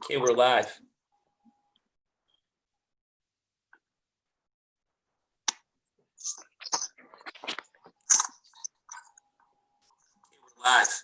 Okay, we're live. Live.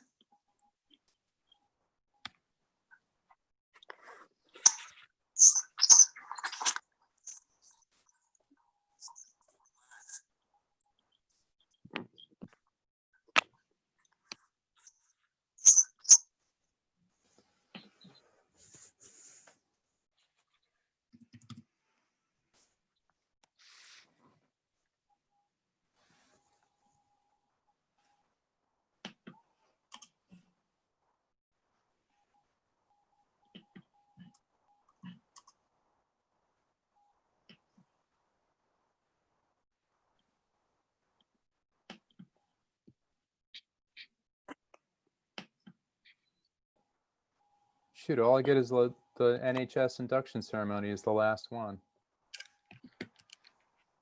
Shoot, all I get is the NHS induction ceremony is the last one.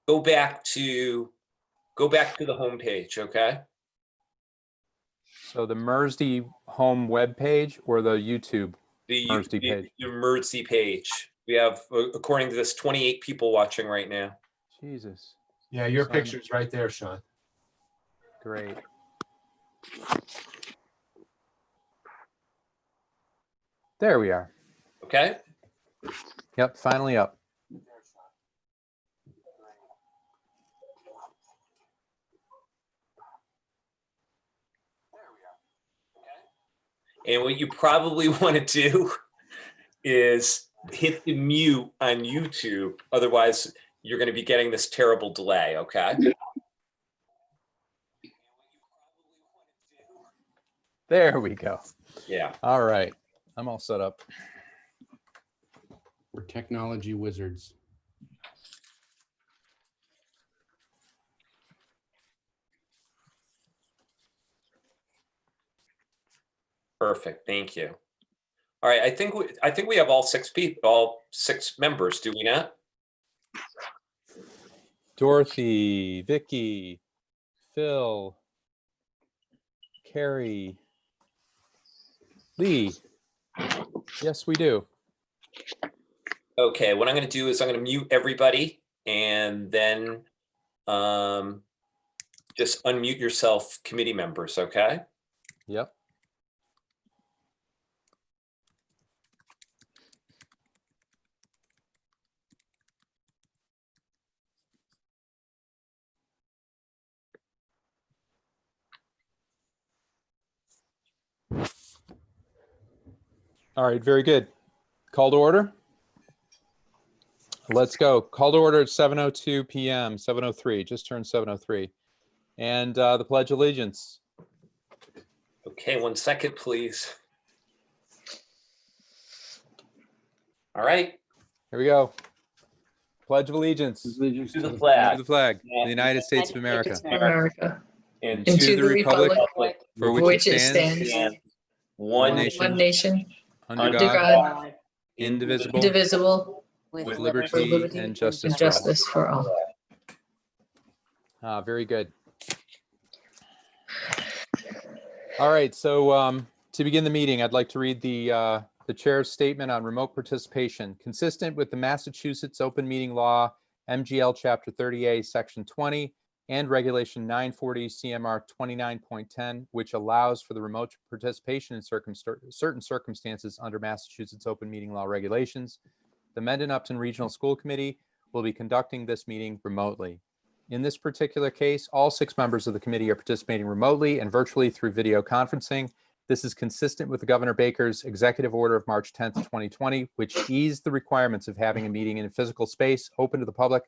Go back to the home page, okay? So the Mersey home web page or the YouTube Mersey page? The Mersey page. We have, according to this, 28 people watching right now. Jesus. Yeah, your picture's right there, Sean. Great. There we are. Okay? Yep, finally up. And what you probably want to do is hit the mute on YouTube. Otherwise, you're going to be getting this terrible delay, okay? There we go. Yeah. All right. I'm all set up. We're technology wizards. Perfect. Thank you. All right. I think we have all six members, do we not? Dorothy, Vicky, Phil, Carrie, Lee. Yes, we do. Okay. What I'm going to do is I'm going to mute everybody and then just unmute yourself, committee members. Okay. Yep. All right, very good. Call to order. Let's go. Call to order at 7:02 p.m., 7:03, just turned 7:03. And the Pledge of Allegiance. Okay, 1 second, please. All right. Here we go. Pledge of Allegiance. To the flag. To the flag of the United States of America. And And to the republic for which it stands, stands, one nation, nation, under under God, God, indivisible, indivisible, with with liberty and justice and for all. justice for all. Very good. All right, so to begin the meeting, I'd like to read the chair's statement on remote participation. Consistent with the Massachusetts Open Meeting Law, MGL Chapter 30A, Section 20, and Regulation 940 CMR 29.10, which allows for the remote participation in certain circumstances under Massachusetts Open Meeting Law regulations, the Mendon-Upton Regional School Committee will be conducting this meeting remotely. In this particular case, all 6 members of the committee are participating remotely and virtually through video conferencing. This is consistent with the Governor Baker's executive order of March 10th, 2020, which eased the requirements of having a meeting in a physical space open to the public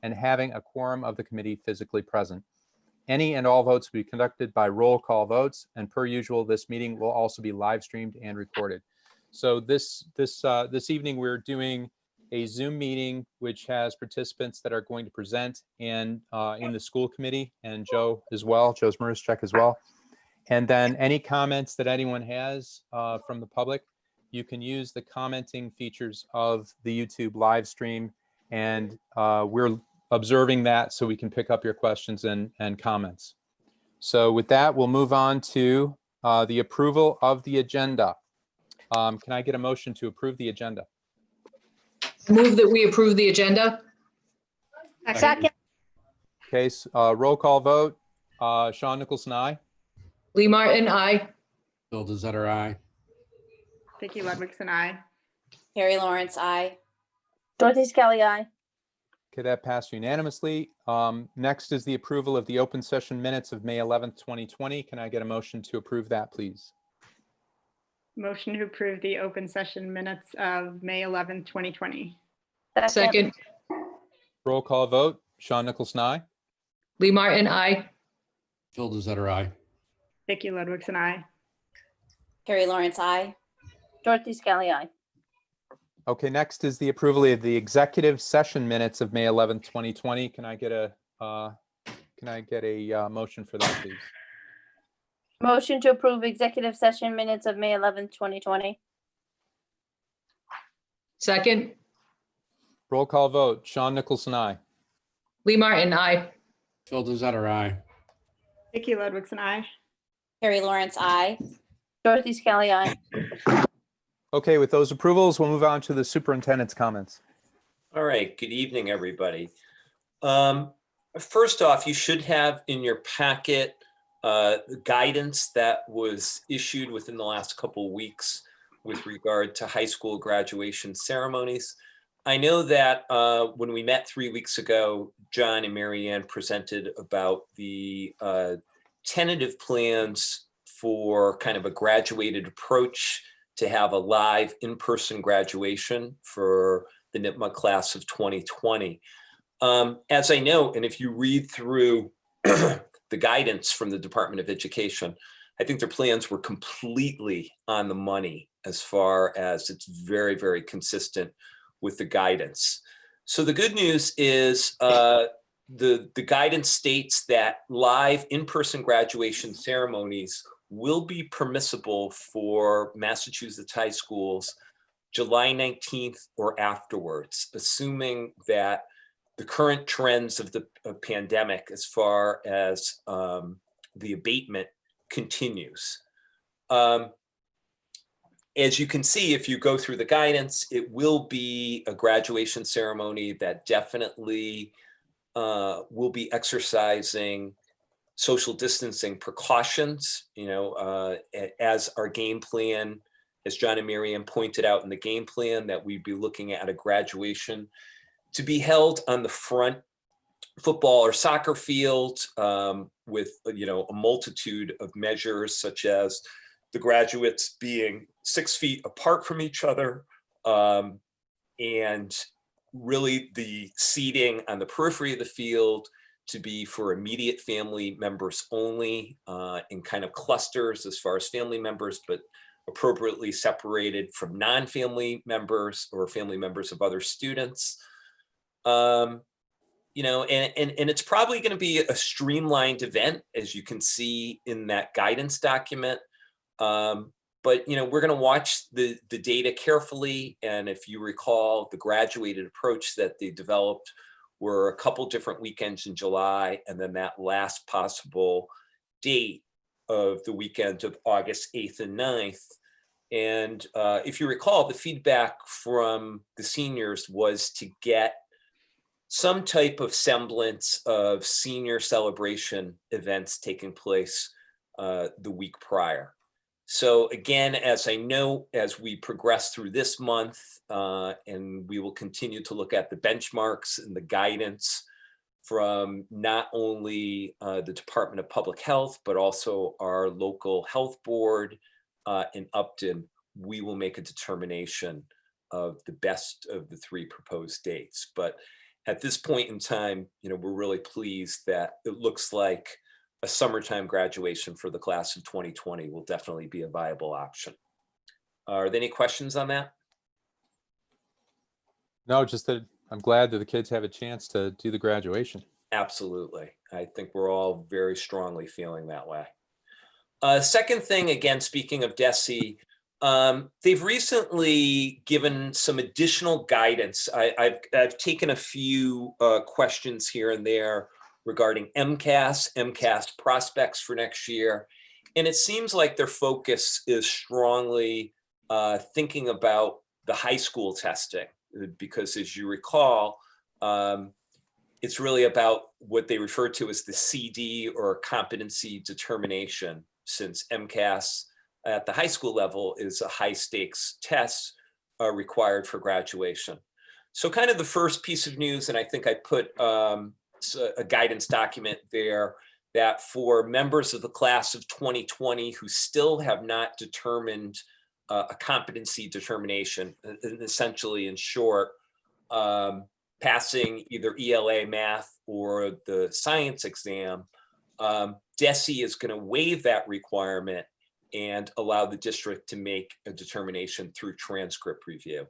and having a quorum of the committee physically present. Any and all votes will be conducted by roll call votes, and per usual, this meeting will also be live streamed and recorded. So this evening, we're doing a Zoom meeting, which has participants that are going to present and in the school committee, and Joe as well, Joe's Marischek as well. And then any comments that anyone has from the public, you can use the commenting features of the YouTube live stream, and we're observing that so we can pick up your questions and comments. So with that, we'll move on to the approval of the agenda. Can I get a motion to approve the agenda? Move that we approve the agenda. Second, Okay, roll call vote. Sean Nicholson, aye. Lee Martin, aye. Bill Desotter, aye. Vicki Ludwigson, aye. Carrie Lawrence, aye. Dorothy Skelly, aye. Okay, that passed unanimously. Next is the approval of the open session minutes of May 11th, 2020. Can I get a motion to approve that, please? Motion to approve the open session minutes of May 11th, 2020. Second, Roll call vote. Sean Nicholson, aye. Lee Martin, aye. Bill Desotter, aye. Vicki Ludwigson, aye. Carrie Lawrence, aye. Dorothy Skelly, aye. Okay, next is the approval of the executive session minutes of May 11th, 2020. Can I get a motion for that, please? Motion to approve executive session minutes of May 11th, 2020. Second, Roll call vote. Sean Nicholson, aye. Lee Martin, aye. Bill Desotter, aye. Vicki Ludwigson, aye. Carrie Lawrence, aye. Dorothy Skelly, aye. Okay, with those approvals, we'll move on to the superintendent's comments. All right, good evening, everybody. First off, you should have in your packet guidance that was issued within the last couple of weeks with regard to high school graduation ceremonies. I know that when we met 3 weeks ago, John and Marianne presented about the tentative plans for kind of a graduated approach to have a live in-person graduation for the NIPMA class of 2020. As I know, and if you read through the guidance from the Department of Education, I think their plans were completely on the money as far as it's very, very consistent with the guidance. So the good news is the guidance states that live in-person graduation ceremonies will be permissible for Massachusetts high schools July 19th or afterwards, assuming that the current trends of the pandemic as far as the abatement continues. As you can see, if you go through the guidance, it will be a graduation ceremony that definitely will be exercising social distancing precautions, as our game plan, as John and Marianne pointed out in the game plan, that we'd be looking at a graduation to be held on the front football or soccer field with, a multitude of measures, such as the graduates being 6 feet apart from each other, and really the seating on the periphery of the field to be for immediate family members only, in kind of clusters as far as family members, but appropriately separated from non-family members or family members of other students. And it's probably going to be a streamlined event, as you can see in that guidance document. But we're going to watch the data carefully. And if you recall, the graduated approach that they developed were a couple different weekends in July, and then that last possible date of the weekend of August 8th and 9th. And if you recall, the feedback from the seniors was to get some type of semblance of senior celebration events taking place the week prior. So again, as I know, as we progress through this month, and we will continue to look at the benchmarks and the guidance from not only the Department of Public Health, but also our local health board in Upton, we will make a determination of the best of the three proposed dates. But at this point in time, we're really pleased that it looks like a summertime graduation for the class of 2020 will definitely be a viable option. Are there any questions on that? No, just that I'm glad that the kids have a chance to do the graduation. Absolutely. I think we're all very strongly feeling that way. Second thing, again, speaking of DESE, they've recently given some additional guidance. I've taken a few questions here and there regarding MCAS prospects for next year. And it seems like their focus is strongly thinking about the high school testing, because as you recall, it's really about what they refer to as the CD, or competency determination, since MCAS at the high school level is a high stakes test required for graduation. So kind of the first piece of news, and I think I put a guidance document there, that for members of the class of 2020 who still have not determined a competency determination, essentially in short, passing either ELA math or the science exam, DESE is going to waive that requirement and allow the district to make a determination through transcript review.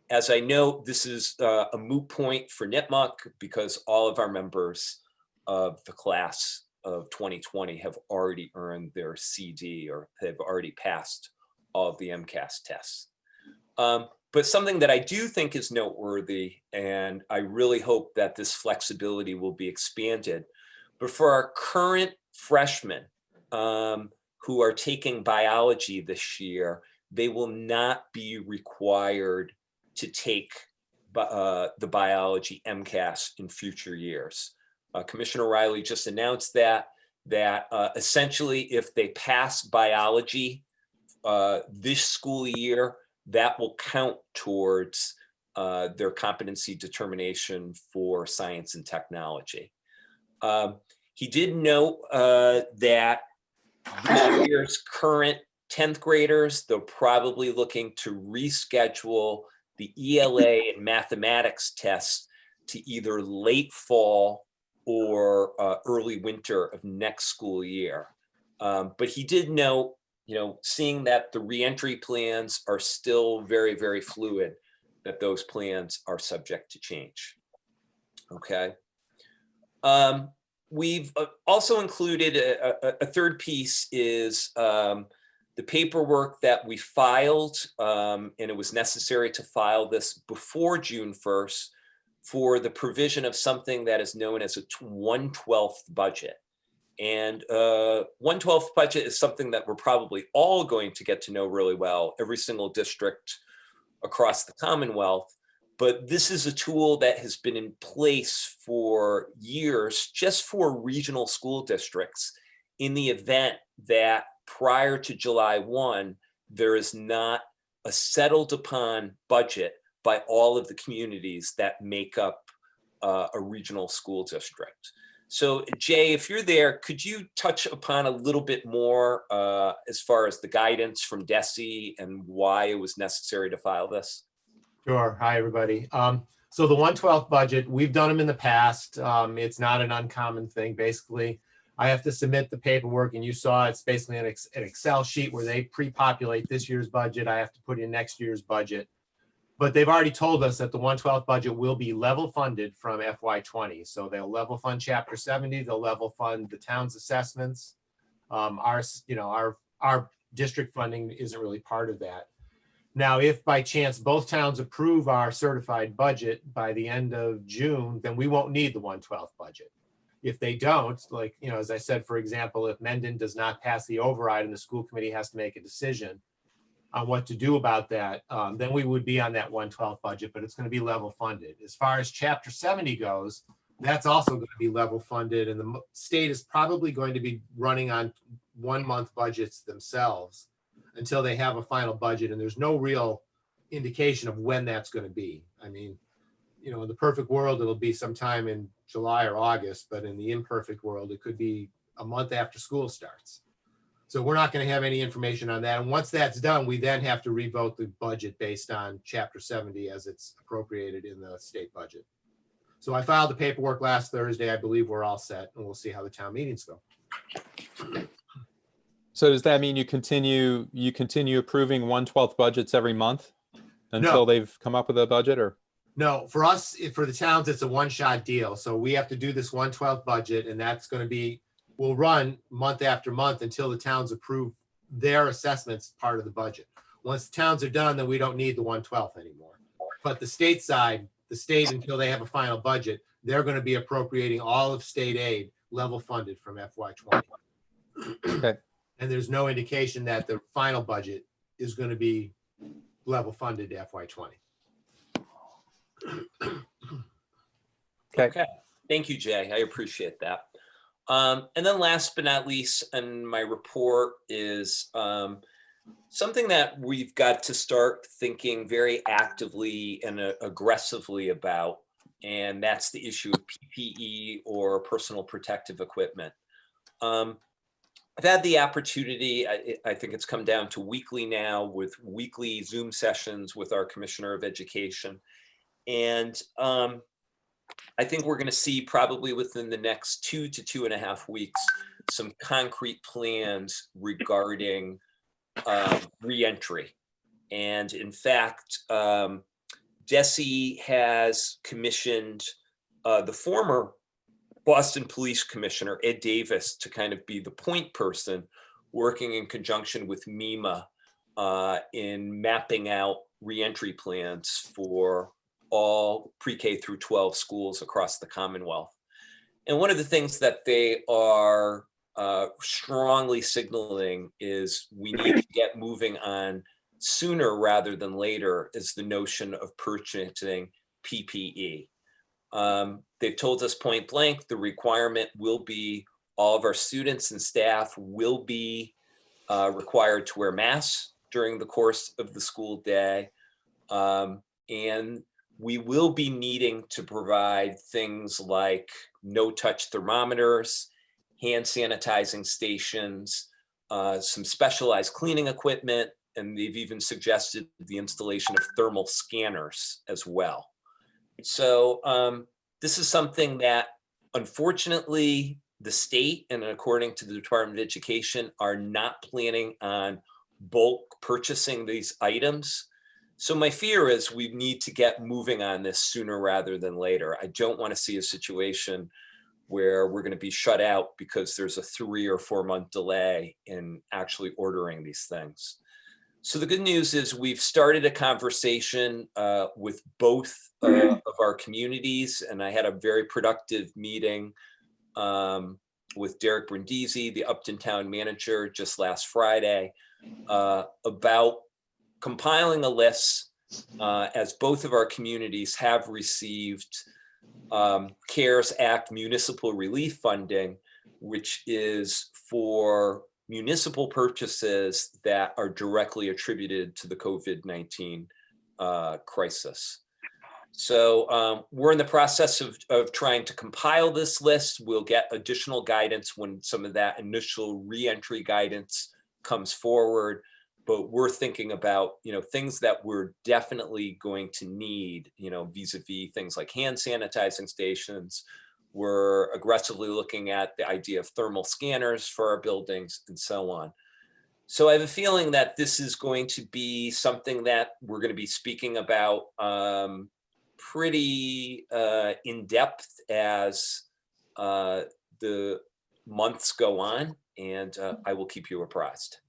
As I know, this is a moot point for NIPMUC because all of our members of the class of 2020 have already earned their CD or have already passed all of the MCAS tests. But something that I do think is noteworthy, and I really hope that this flexibility will be expanded, but for our current freshmen who are taking biology this year, they will not be required to take the biology MCAS in future years. Commissioner Riley just announced that essentially if they pass biology this school year, that will count towards their competency determination for science and technology. He did note that this year's current 10th graders, they're probably looking to reschedule the ELA and mathematics tests to either late fall or early winter of next school year. But he did note, seeing that the reentry plans are still very, very fluid, that those plans are subject to change. Okay. We've also included a third piece is the paperwork that we filed, and it was necessary to file this before June 1st for the provision of something that is known as a 1/12 budget. And 1/12 budget is something that we're probably all going to get to know really well, every single district across the Commonwealth. But this is a tool that has been in place for years, just for regional school districts, in the event that prior to July 1, there is not a settled upon budget by all of the communities that make up a regional school district. So Jay, if you're there, could you touch upon a little bit more as far as the guidance from DESE and why it was necessary to file this? Sure. Hi, everybody. So the 1/12 budget, we've done them in the past. It's not an uncommon thing. Basically, I have to submit the paperwork, and you saw it's basically an Excel sheet where they pre-populate this year's budget. I have to put in next year's budget. But they've already told us that the 1/12 budget will be level funded from FY20. So they'll level fund Chapter 70. They'll level fund the town's assessments. Our district funding isn't really part of that. Now, if by chance both towns approve our certified budget by the end of June, then we won't need the 1/12 budget. If they don't, like, as I said, for example, if Mendon does not pass the override and the school committee has to make a decision on what to do about that, then we would be on that 1/12 budget, but it's going to be level funded. As far as Chapter 70 goes, that's also going to be level funded, and the state is probably going to be running on 1-month budgets themselves until they have a final budget, and there's no real indication of when that's going to be. I mean, in the perfect world, it'll be sometime in July or August, but in the imperfect world, it could be a month after school starts. So we're not going to have any information on that. And once that's done, we then have to revote the budget based on Chapter 70 as it's appropriated in the state budget. So I filed the paperwork last Thursday. I believe we're all set, and we'll see how the town meetings go. So does that mean you continue approving 1/12 budgets every month until they've come up with a budget, or? No, for us, for the towns, it's a one-shot deal. So we have to do this 1/12 budget, and that's going to be, we'll run month after month until the towns approve their assessments part of the budget. Once the towns are done, then we don't need the 1/12 anymore. But the state side, until they have a final budget, they're going to be appropriating all of state aid level funded from FY20. Okay. And there's no indication that the final budget is going to be level funded FY20. Okay. Thank you, Jay. I appreciate that. And then last but not least, in my report is something that we've got to start thinking very actively and aggressively about, and that's the issue of PPE or personal protective equipment. I've had the opportunity, I think it's come down to weekly now, with weekly Zoom sessions with our Commissioner of Education. And I think we're going to see probably within the next 2 to 2.5 weeks, some concrete plans regarding reentry. And in fact, DESE has commissioned the former Boston Police Commissioner, Ed Davis, to kind of be the point person working in conjunction with MEMA in mapping out reentry plans for all pre-K through 12 schools across the Commonwealth. And one of the things that they are strongly signaling is we need to get moving on sooner rather than later is the notion of purchasing PPE. They've told us point blank, the requirement will be all of our students and staff will be required to wear masks during the course of the school day. And we will be needing to provide things like no-touch thermometers, hand sanitizing stations, some specialized cleaning equipment, and they've even suggested the installation of thermal scanners as well. So this is something that, unfortunately, the state and according to the Department of Education are not planning on bulk purchasing these items. So my fear is we need to get moving on this sooner rather than later. I don't want to see a situation where we're going to be shut out because there's a 3 or 4 month delay in actually ordering these things. So the good news is we've started a conversation with both of our communities, and I had a very productive meeting with Derek Brindisi, the Upton Town Manager, just last Friday about compiling a list as both of our communities have received CARES Act municipal relief funding, which is for municipal purchases that are directly attributed to the COVID-19 crisis. So we're in the process of trying to compile this list. We'll get additional guidance when some of that initial reentry guidance comes forward. But we're thinking about, things that we're definitely going to need, vis-a-vis things like hand sanitizing stations. We're aggressively looking at the idea of thermal scanners for our buildings and so on. So I have a feeling that this is going to be something that we're going to be speaking about pretty in depth as the months go on, and I will keep you apprised.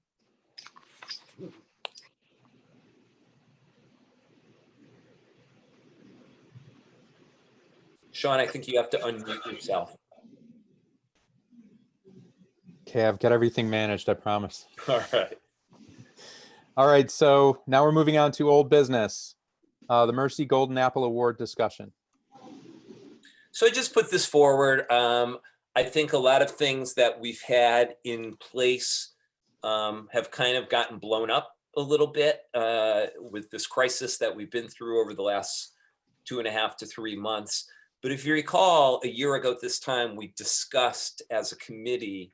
Sean, I think you have to unmute yourself. Okay, I've got everything managed, I promise. All right. All right, so now we're moving on to old business. The Mercy Golden Apple Award discussion. So I just put this forward. I think a lot of things that we've had in place have kind of gotten blown up a little bit with this crisis that we've been through over the last 2.5 to 3 months. But if you recall, a year ago at this time, we discussed as a committee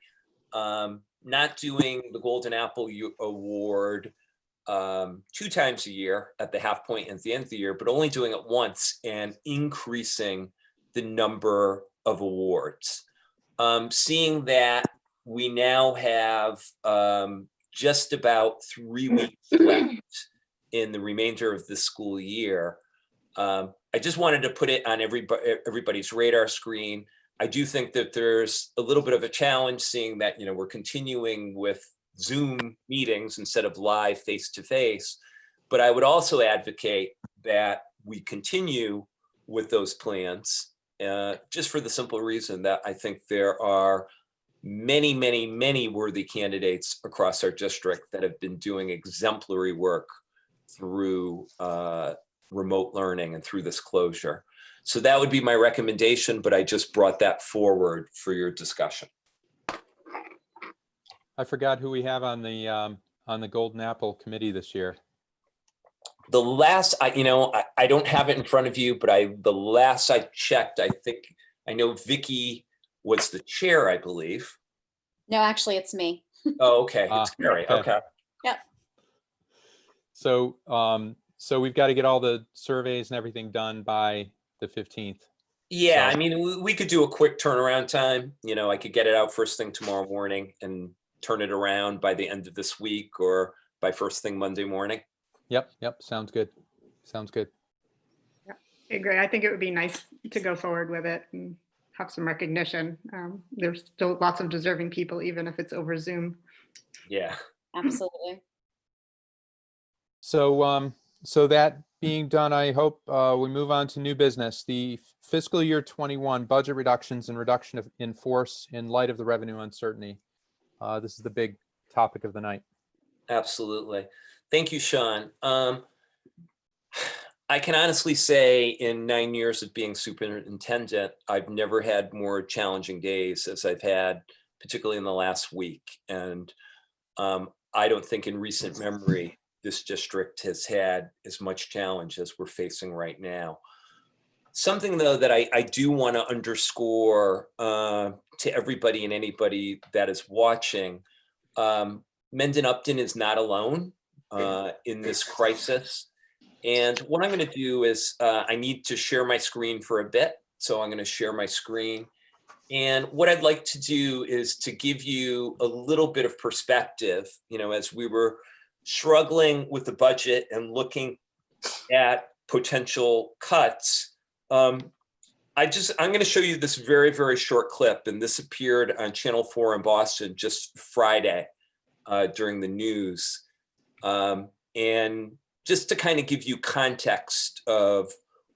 not doing the Golden Apple Award 2 times a year at the half point and at the end of the year, but only doing it once and increasing the number of awards. Seeing that we now have just about 3 weeks left in the remainder of the school year, I just wanted to put it on everybody's radar screen. I do think that there's a little bit of a challenge seeing that, we're continuing with Zoom meetings instead of live face-to-face, but I would also advocate that we continue with those plans just for the simple reason that I think there are many, many, many worthy candidates across our district that have been doing exemplary work through remote learning and through this closure. So that would be my recommendation, but I just brought that forward for your discussion. I forgot who we have on the Golden Apple Committee this year. The last, I don't have it in front of you, but the last I checked, I know Vicky was the chair, I believe. No, actually, it's me. Oh, okay. It's Carrie. okay. Okay. Yep. So, so we've got to get all the surveys and everything done by the 15th. Yeah, So- I mean, we could do a quick turnaround time. I could get it out first thing tomorrow morning and turn it around by the end of this week or by first thing Monday morning. Yep. Sounds good. Sounds good. I agree. I think it would be nice to go forward with it and have some recognition. There's still lots of deserving people, even if it's over Zoom. Yeah. Absolutely. So, so that being done, I hope we move on to new business. The fiscal year 21 budget reductions and reduction in force in light of the revenue uncertainty. This is the big topic of the night. Absolutely. Thank you, Sean. I can honestly say in 9 years of being superintendent, I've never had more challenging days as I've had, particularly in the last week. And I don't think in recent memory, this district has had as much challenge as we're facing right now. Something though that I do want to underscore to everybody and anybody that is watching, Mendon-Upton is not alone in this crisis. And what I'm going to do is I need to share my screen for a bit. So I'm going to share my screen. And what I'd like to do is to give you a little bit of perspective, as we were struggling with the budget and looking at potential cuts. I'm going to show you this very, very short clip, and this appeared on Channel 4 in Boston just Friday during the news. And just to kind of give you context of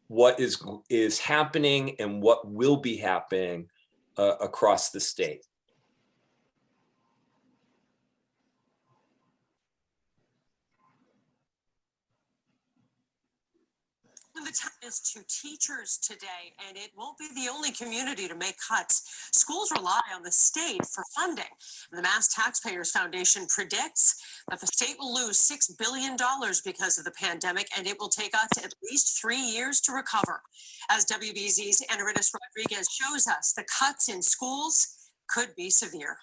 what is happening and what will be happening across the state. The time is to teachers today, and it won't be the only community to make cuts. Schools rely on the state for funding. The Mass Taxpayers Foundation predicts that the state will lose $6 billion because of the pandemic, and it will take us at least 3 years to recover. As WBZ's Enritis Rodriguez shows us, the cuts in schools could be severe.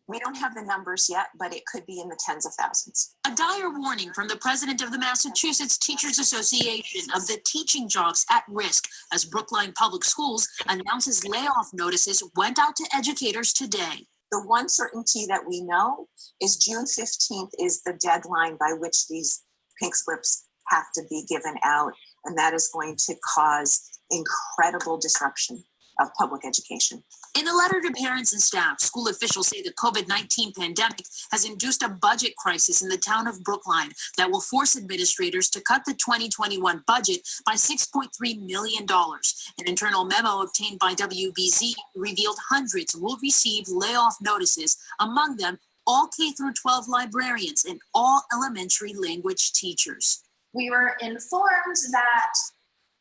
We don't have the numbers yet, but it could be in the tens of thousands. A dire warning from the president of the Massachusetts Teachers Association of the teaching jobs at risk as Brookline Public Schools announces layoff notices went out to educators today. The one certainty that we know is June 15th is the deadline by which these pink slips have to be given out, and that is going to cause incredible disruption of public education. In a letter to parents and staff, school officials say the COVID-19 pandemic has induced a budget crisis in the town of Brookline that will force administrators to cut the 2021 budget by $6.3 million. An internal memo obtained by WBZ revealed hundreds will receive layoff notices, among them all K-12 librarians and all elementary language teachers. We were informed that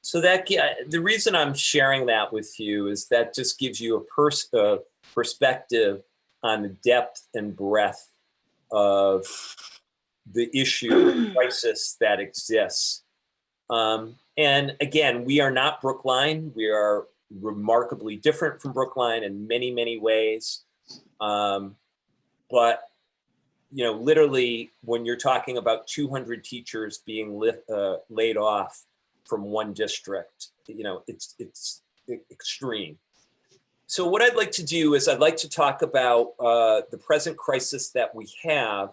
So that the reason I'm sharing that with you is that just gives you a perspective on the depth and breadth of the issue crisis that exists. And again, we are not Brookline. We are remarkably different from Brookline in many, many ways. But literally, when you're talking about 200 teachers being laid off from one district, it's extreme. So what I'd like to do is I'd like to talk about the present crisis that we have,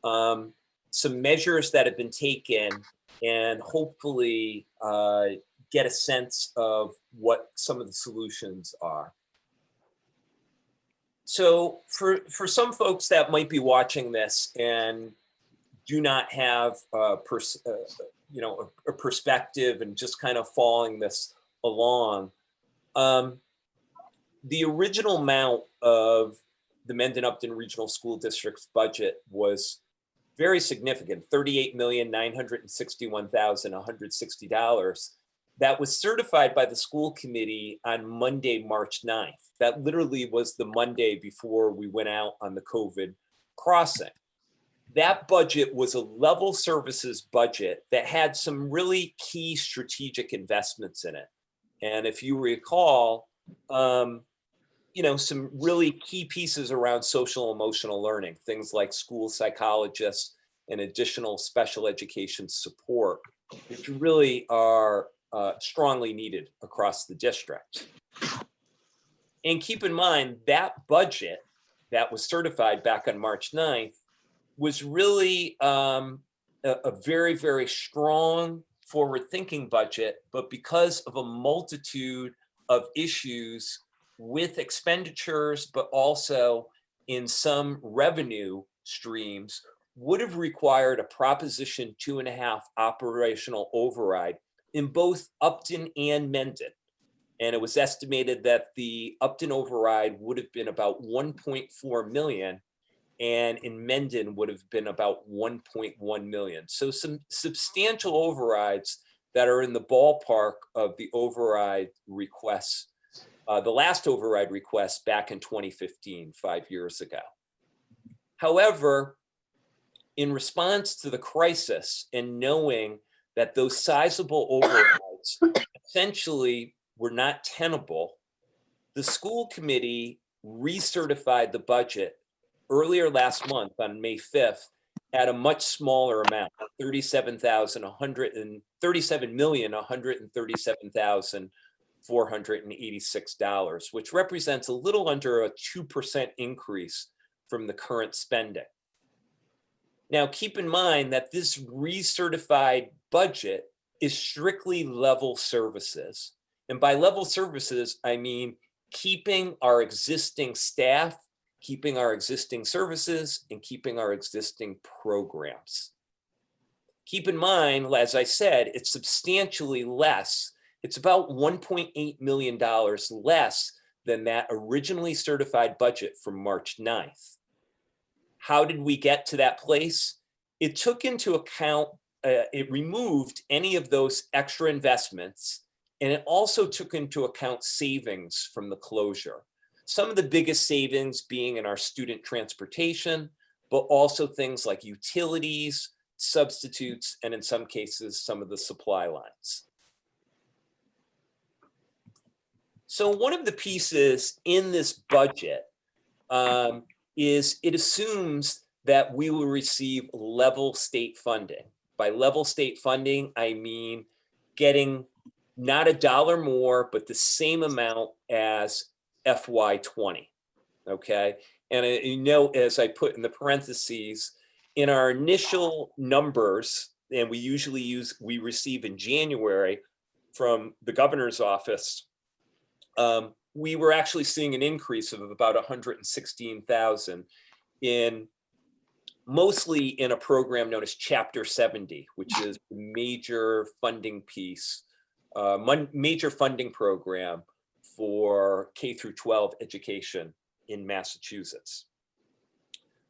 some measures that have been taken, and hopefully get a sense of what some of the solutions are. So for some folks that might be watching this and do not have a perspective and just kind of following this along, the original amount of the Mendon-Upton Regional School District's budget was very significant, $38,961,160. That was certified by the school committee on Monday, March 9th. That literally was the Monday before we went out on the COVID crossing. That budget was a level services budget that had some really key strategic investments in it. And if you recall, some really key pieces around social emotional learning, things like school psychologists and additional special education support, which really are strongly needed across the district. And keep in mind that budget that was certified back on March 9th was really a very, very strong forward-thinking budget, but because of a multitude of issues with expenditures, but also in some revenue streams, would have required a Proposition 2.5 operational override in both Upton and Mendon. And it was estimated that the Upton override would have been about 1.4 million, and in Mendon would have been about 1.1 million. So some substantial overrides that are in the ballpark of the override requests, the last override request back in 2015, 5 years ago. However, in response to the crisis and knowing that those sizable overrides essentially were not tenable, the school committee recertified the budget earlier last month on May 5th at a much smaller amount, $37,137,486, which represents a little under a 2% increase from the current spending. Now, keep in mind that this recertified budget is strictly level services. And by level services, I mean keeping our existing staff, keeping our existing services, and keeping our existing programs. Keep in mind, as I said, it's substantially less. It's about $1.8 million less than that originally certified budget from March 9th. How did we get to that place? It took into account, it removed any of those extra investments, and it also took into account savings from the closure. Some of the biggest savings being in our student transportation, but also things like utilities, substitutes, and in some cases, some of the supply lines. So one of the pieces in this budget is it assumes that we will receive level state funding. By level state funding, I mean getting not $1 more, but the same amount as FY20, okay? And as I put in the parentheses, in our initial numbers, and we receive in January from the governor's office, we were actually seeing an increase of about 116,000 mostly in a program known as Chapter 70, which is a major funding piece, major funding program for K through 12 education in Massachusetts.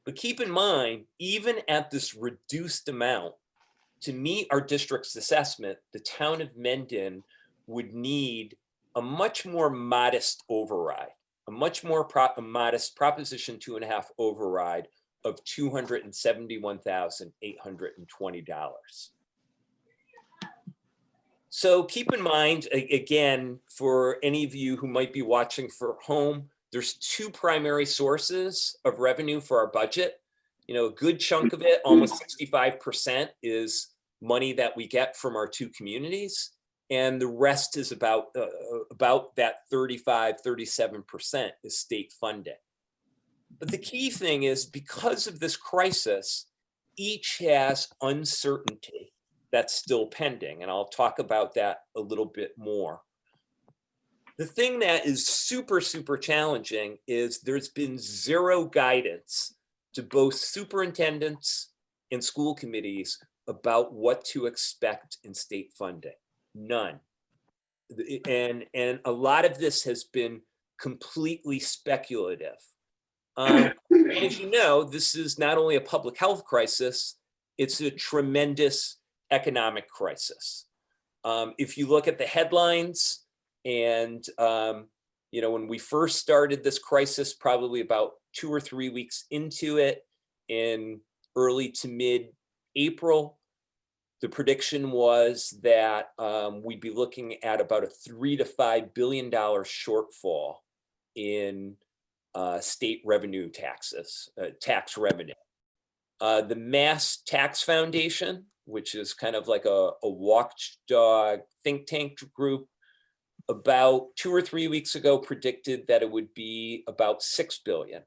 But keep in mind, even at this reduced amount, to meet our district's assessment, the town of Mendon would need a much more modest override, a much more modest Proposition 2.5 override of $271,820. So keep in mind, again, for any of you who might be watching from home, there's two primary sources of revenue for our budget. A good chunk of it, almost 65%, is money that we get from our two communities. And the rest is about that 37% is state funding. But the key thing is, because of this crisis, each has uncertainty that's still pending. And I'll talk about that a little bit more. The thing that is super, super challenging is there's been zero guidance to both superintendents and school committees about what to expect in state funding. None. And a lot of this has been completely speculative. And as you know, this is not only a public health crisis, it's a tremendous economic crisis. If you look at the headlines and, when we first started this crisis, probably about 2 or 3 weeks into it in early to mid-April, the prediction was that we'd be looking at about a $3 to $5 billion shortfall in state revenue taxes, tax revenue. The Mass Tax Foundation, which is kind of like a watchdog think tank group, about 2 or 3 weeks ago predicted that it would be about $6 billion.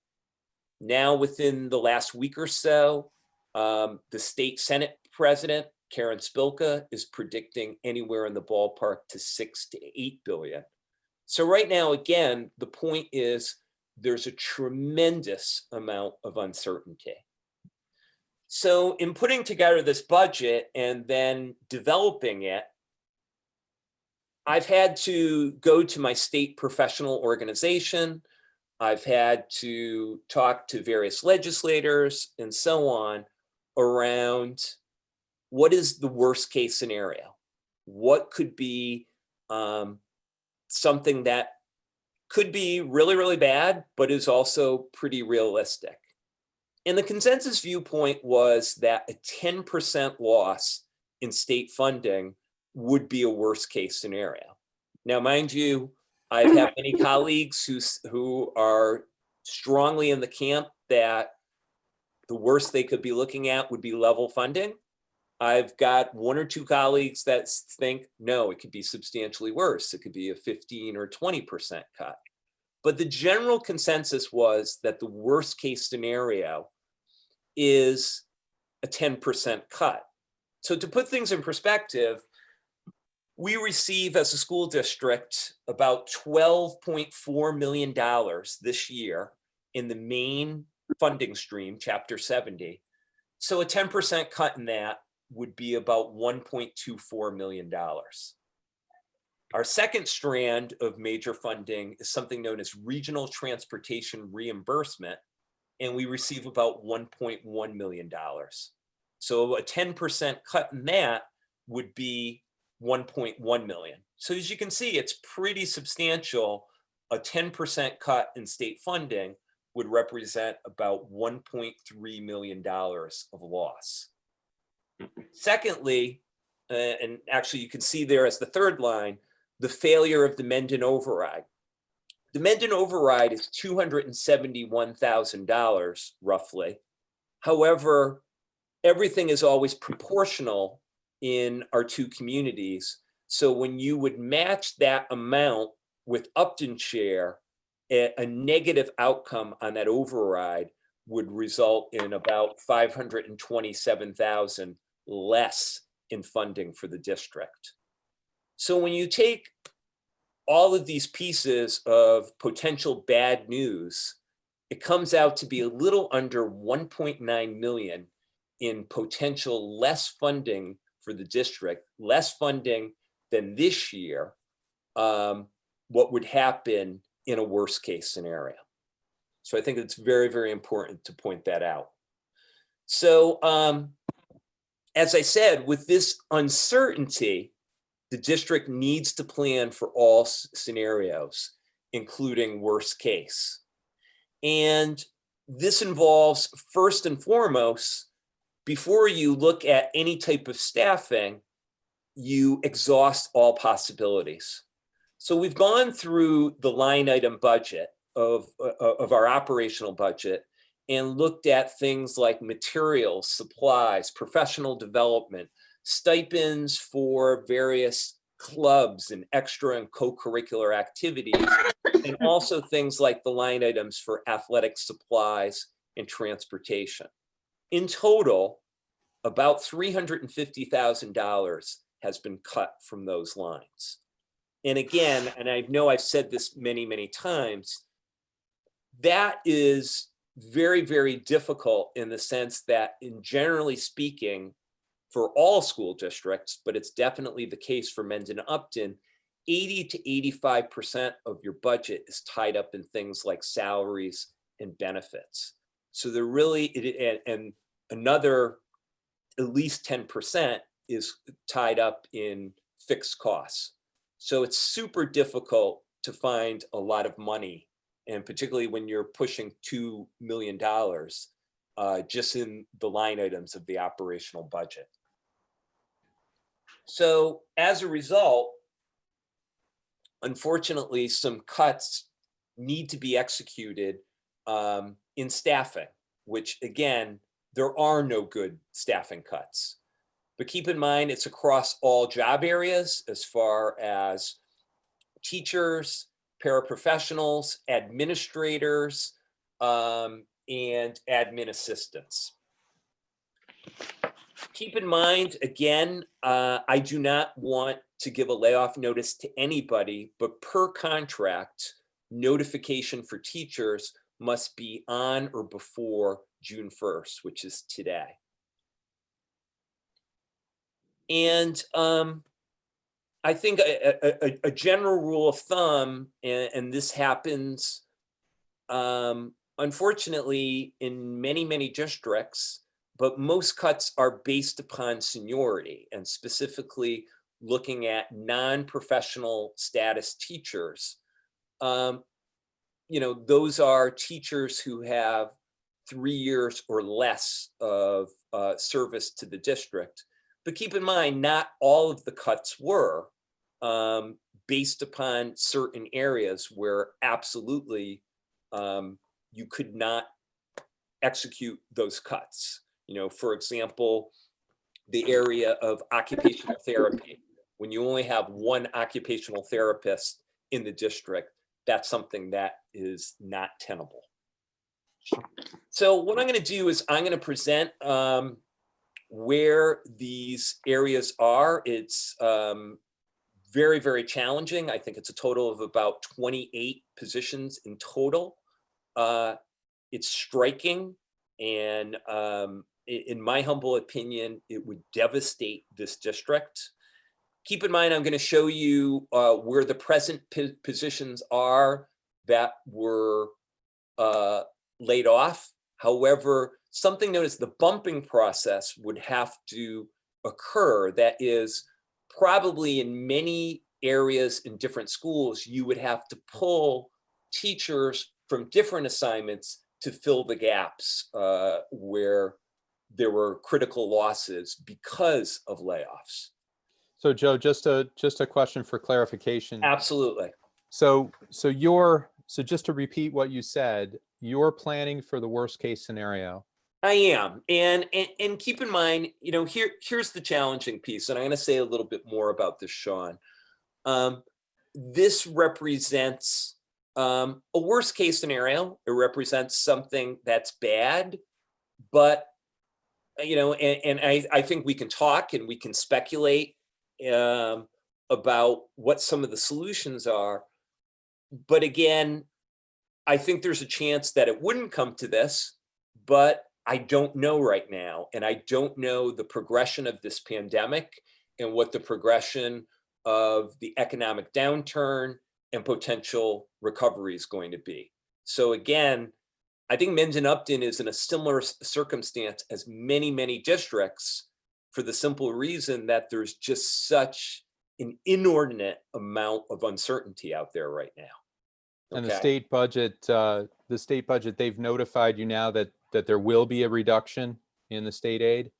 Now, within the last week or so, the state Senate president, Karen Spilka, is predicting anywhere in the ballpark to $6 to $8 billion. So right now, again, the point is there's a tremendous amount of uncertainty. So in putting together this budget and then developing it, I've had to go to my state professional organization. I've had to talk to various legislators and so on around what is the worst case scenario? What could be something that could be really, really bad, but is also pretty realistic? And the consensus viewpoint was that a 10% loss in state funding would be a worst case scenario. Now, mind you, I've had many colleagues who are strongly in the camp that the worst they could be looking at would be level funding. I've got 1 or 2 colleagues that think, no, it could be substantially worse. It could be a 15 or 20% cut. But the general consensus was that the worst case scenario is a 10% cut. So to put things in perspective, we receive as a school district about $12.4 million this year in the main funding stream, Chapter 70. So a 10% cut in that would be about $1.24 million. Our second strand of major funding is something known as regional transportation reimbursement, and we receive about $1.1 million. So a 10% cut in that would be 1.1 million. So as you can see, it's pretty substantial. A 10% cut in state funding would represent about $1.3 million of loss. Secondly, and actually you can see there as the third line, the failure of the Mendon override. The Mendon override is $271,000 roughly. However, everything is always proportional in our 2 communities. So when you would match that amount with Upton share, a negative outcome on that override would result in about $527,000 less in funding for the district. So when you take all of these pieces of potential bad news, it comes out to be a little under 1.9 million in potential less funding for the district, less funding than this year, what would happen in a worst case scenario. So I think it's very, very important to point that out. So as I said, with this uncertainty, the district needs to plan for all scenarios, including worst case. And this involves, first and foremost, before you look at any type of staffing, you exhaust all possibilities. So we've gone through the line item budget of our operational budget and looked at things like materials, supplies, professional development, stipends for various clubs and extra and co-curricular activities, and also things like the line items for athletic supplies and transportation. In total, about $350,000 has been cut from those lines. And again, and I know I've said this many, many times, that is very, very difficult in the sense that, in generally speaking, for all school districts, but it's definitely the case for Mendon-Upton, 80 to 85% of your budget is tied up in things like salaries and benefits. So they're really, and another at least 10% is tied up in fixed costs. So it's super difficult to find a lot of money, and particularly when you're pushing $2 million just in the line items of the operational budget. So as a result, unfortunately, some cuts need to be executed in staffing, which again, there are no good staffing cuts. But keep in mind, it's across all job areas as far as teachers, paraprofessionals, administrators, and admin assistants. Keep in mind, again, I do not want to give a layoff notice to anybody, but per contract, notification for teachers must be on or before June 1st, which is today. And I think a general rule of thumb, and this happens, unfortunately, in many, many districts, but most cuts are based upon seniority, and specifically looking at non-professional status teachers. You know, those are teachers who have 3 years or less of service to the district. But keep in mind, not all of the cuts were based upon certain areas where absolutely you could not execute those cuts. You know, for example, the area of occupational therapy. When you only have one occupational therapist in the district, that's something that is not tenable. So what I'm going to do is I'm going to present where these areas are. It's very, very challenging. I think it's a total of about 28 positions in total. It's striking, and in my humble opinion, it would devastate this district. Keep in mind, I'm going to show you where the present positions are that were laid off. However, something known as the bumping process would have to occur. That is, probably in many areas in different schools, you would have to pull teachers from different assignments to fill the gaps where there were critical losses because of layoffs. So Joe, just a question for clarification. Absolutely. So just to repeat what you said, you're planning for the worst case scenario. I am, and keep in mind, you know, here's the challenging piece, and I'm going to say a little bit more about this, Sean. This represents a worst case scenario. It represents something that's bad, but you know, and I think we can talk and we can speculate about what some of the solutions are. But again, I think there's a chance that it wouldn't come to this, but I don't know right now. And I don't know the progression of this pandemic and what the progression of the economic downturn and potential recovery is going to be. So again, I think Mendon-Upton is in a similar circumstance as many, many districts, for the simple reason that there's just such an inordinate amount of uncertainty out there right now. And the state budget, they've notified you now that there will be a reduction in the state aid.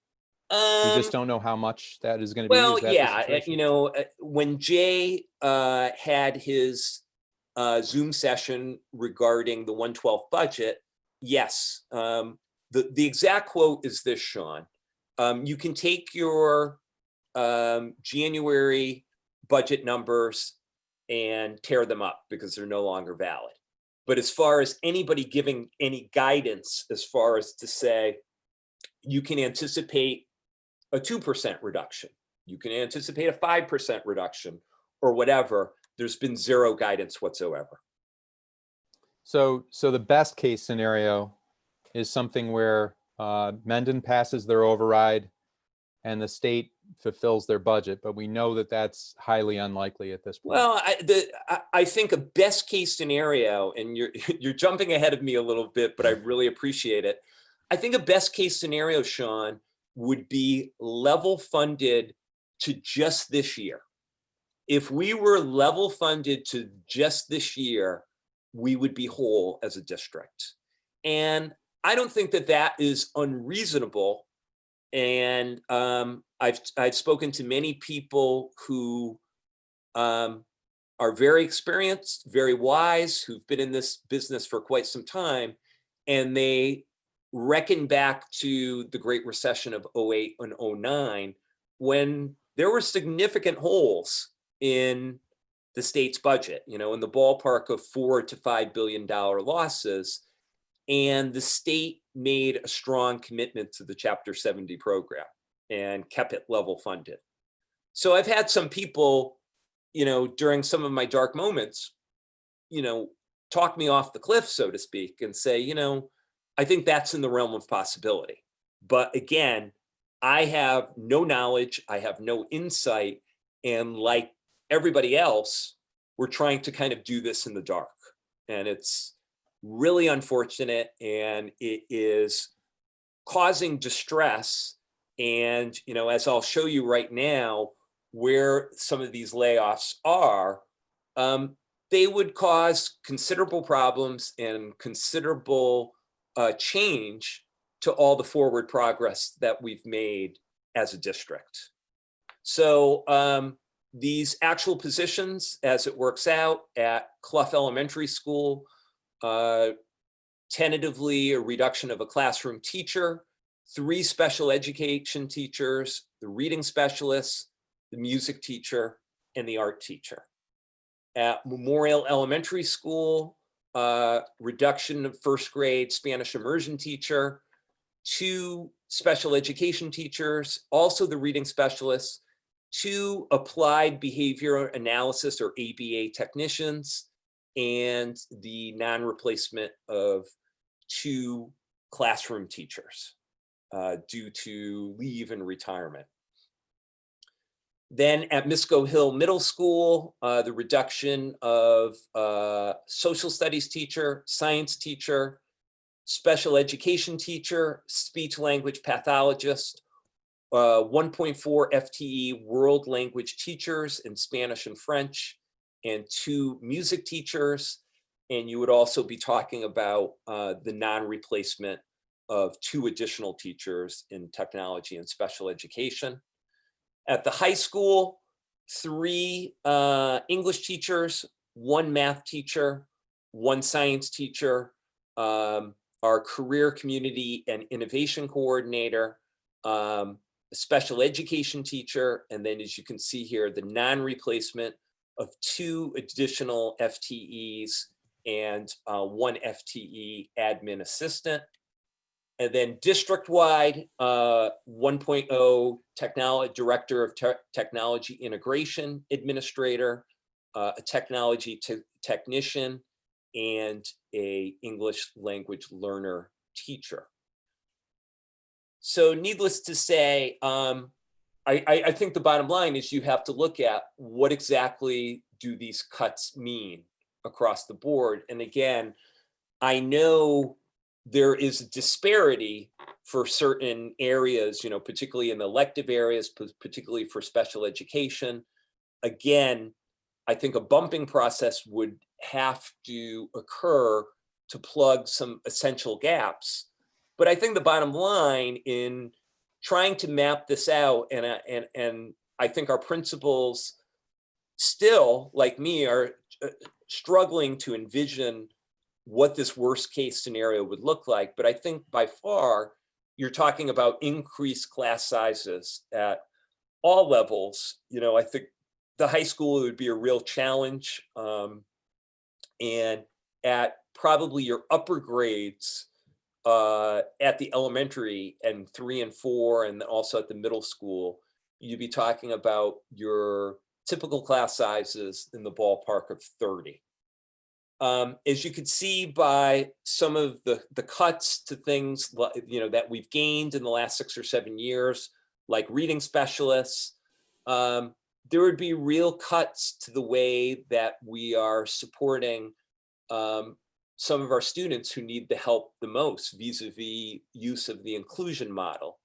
You just don't know how much that is going to be. Well, is that yeah, you know, when Jay had his Zoom session regarding the 112 budget, yes, the exact quote is this, Sean. You can take your January budget numbers and tear them up because they're no longer valid. But as far as anybody giving any guidance, as far as to say, you can anticipate a 2% reduction, you can anticipate a 5% reduction, or whatever, there's been zero guidance whatsoever. So the best case scenario is something where Mendon passes their override and the state fulfills their budget, but we know that that's highly unlikely at this point. Well, I think a best case scenario, and you're jumping ahead of me a little bit, but I really appreciate it. I think a best case scenario, Sean, would be level funded to just this year. If we were level funded to just this year, we would be whole as a district. And I don't think that that is unreasonable. And I've spoken to many people who are very experienced, very wise, who've been in this business for quite some time, and they reckon back to the Great Recession of 08 and 09, when there were significant holes in the state's budget, in the ballpark of $4 to $5 billion losses. And the state made a strong commitment to the Chapter 70 program and kept it level funded. So I've had some people, during some of my dark moments, talk me off the cliff, so to speak, and say, I think that's in the realm of possibility. But again, I have no knowledge, I have no insight, and like everybody else, we're trying to kind of do this in the dark. And it's really unfortunate, and it is causing distress. And, as I'll show you right now, where some of these layoffs are, they would cause considerable problems and considerable change to all the forward progress that we've made as a district. So these actual positions, as it works out at Clough Elementary School, tentatively a reduction of a classroom teacher, 3 special education teachers, the reading specialists, the music teacher, and the art teacher. At Memorial Elementary School, reduction of 1st grade Spanish immersion teacher, 2 special education teachers, also the reading specialists, 2 applied behavior analysis or ABA technicians, and the non-replacement of 2 classroom teachers due to leave and retirement. Then at Misco Hill Middle School, the reduction of social studies teacher, science teacher, special education teacher, speech language pathologist, 1.4 FTE world language teachers in Spanish and French, and 2 music teachers. And you would also be talking about the non-replacement of 2 additional teachers in technology and special education. At the high school, 3 English teachers, 1 math teacher, 1 science teacher, our career community and innovation coordinator, a special education teacher, and then as you can see here, the non-replacement of 2 additional FTEs and 1 FTE admin assistant. And then district-wide, 1.0 technology director of technology integration administrator, a technology technician, and a English language learner teacher. So needless to say, I think the bottom line is you have to look at what exactly do these cuts mean across the board. And again, I know there is a disparity for certain areas, particularly in the elective areas, particularly for special education. Again, I think a bumping process would have to occur to plug some essential gaps. But I think the bottom line in trying to map this out, and I think our principals still, like me, are struggling to envision what this worst case scenario would look like. But I think by far, you're talking about increased class sizes at all levels. I think the high school would be a real challenge. And at probably your upper grades, at the elementary and 3 and 4, and also at the middle school, you'd be talking about your typical class sizes in the ballpark of 30. As you could see by some of the cuts to things that we've gained in the last 6 or 7 years, like reading specialists, there would be real cuts to the way that we are supporting some of our students who need the help the most vis-a-vis use of the inclusion model.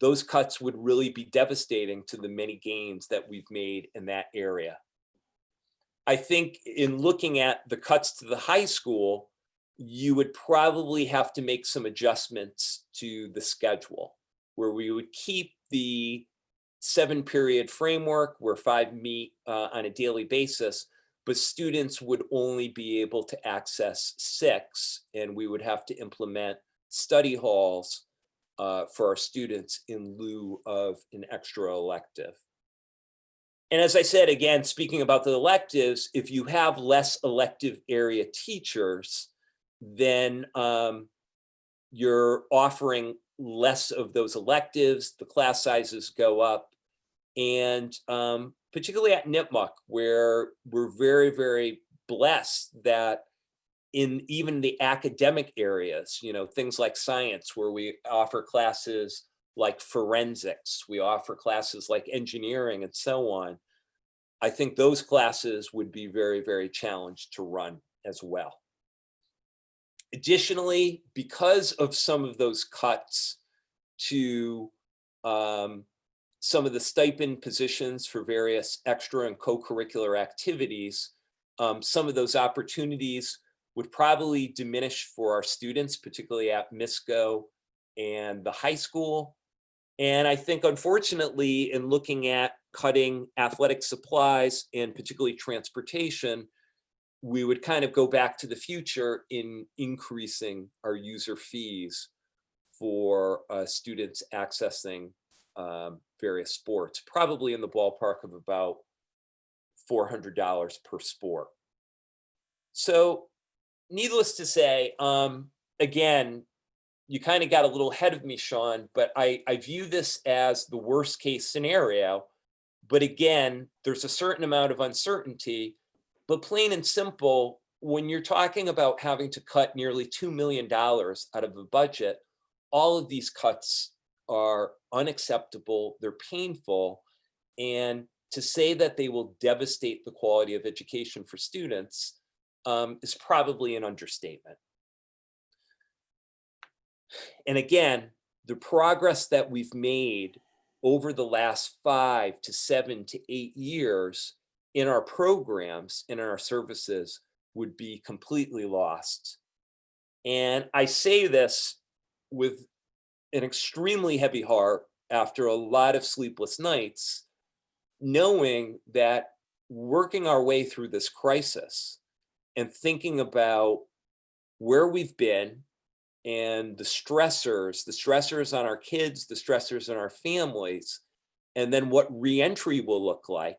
Those cuts would really be devastating to the many gains that we've made in that area. I think in looking at the cuts to the high school, you would probably have to make some adjustments to the schedule, where we would keep the 7-period framework where 5 meet on a daily basis, but students would only be able to access 6, and we would have to implement study halls for our students in lieu of an extra elective. And as I said, again, speaking about the electives, if you have less elective area teachers, then you're offering less of those electives, the class sizes go up, and particularly at Nipmuc, where we're very, very blessed that in even the academic areas, you know, things like science, where we offer classes like forensics, we offer classes like engineering and so on. I think those classes would be very, very challenged to run as well. Additionally, because of some of those cuts to some of the stipend positions for various extra and co-curricular activities, some of those opportunities would probably diminish for our students, particularly at MISCO and the high school. And I think, unfortunately, in looking at cutting athletic supplies and particularly transportation, we would kind of go back to the future in increasing our user fees for students accessing various sports, probably in the ballpark of about $400 per sport. So needless to say, again, you kind of got a little ahead of me, Sean, but I view this as the worst case scenario. But again, there's a certain amount of uncertainty, but plain and simple, when you're talking about having to cut nearly $2 million out of the budget, all of these cuts are unacceptable, they're painful, and to say that they will devastate the quality of education for students is probably an understatement. And again, the progress that we've made over the last 5 to 7 to 8 years in our programs, in our services, would be completely lost. And I say this with an extremely heavy heart after a lot of sleepless nights, knowing that working our way through this crisis and thinking about where we've been and the stressors on our kids, the stressors on our families, and then what reentry will look like,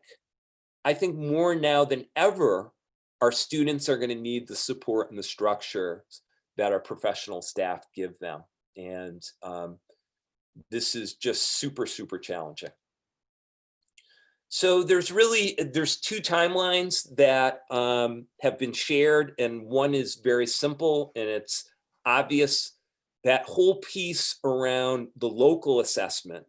I think more now than ever, our students are going to need the support and the structure that our professional staff give them. And this is just super, super challenging. So there's 2 timelines that have been shared, and one is very simple and it's obvious. That whole piece around the local assessment,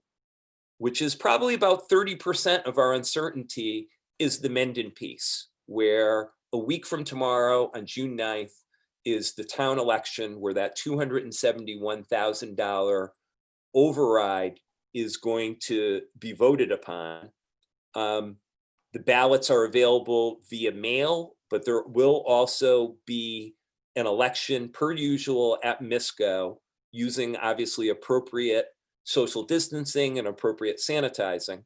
which is probably about 30% of our uncertainty, is the Mendon piece, where a week from tomorrow on June 9th is the town election, where that $271,000 override is going to be voted upon. The ballots are available via mail, but there will also be an election per usual at MISCO, using obviously appropriate social distancing and appropriate sanitizing.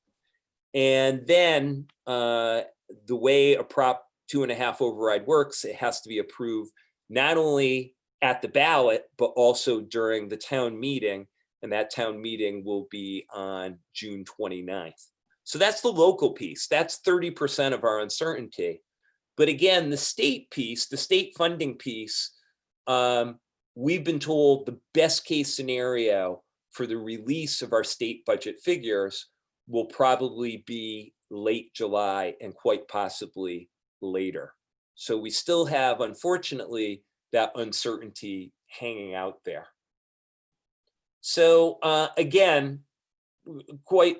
And then the way a Prop 2.5 override works, it has to be approved not only at the ballot, but also during the town meeting. And that town meeting will be on June 29th. So that's the local piece. That's 30% of our uncertainty. But again, the state piece, the state funding piece, we've been told the best case scenario for the release of our state budget figures will probably be late July and quite possibly later. So we still have, unfortunately, that uncertainty hanging out there. So again, quite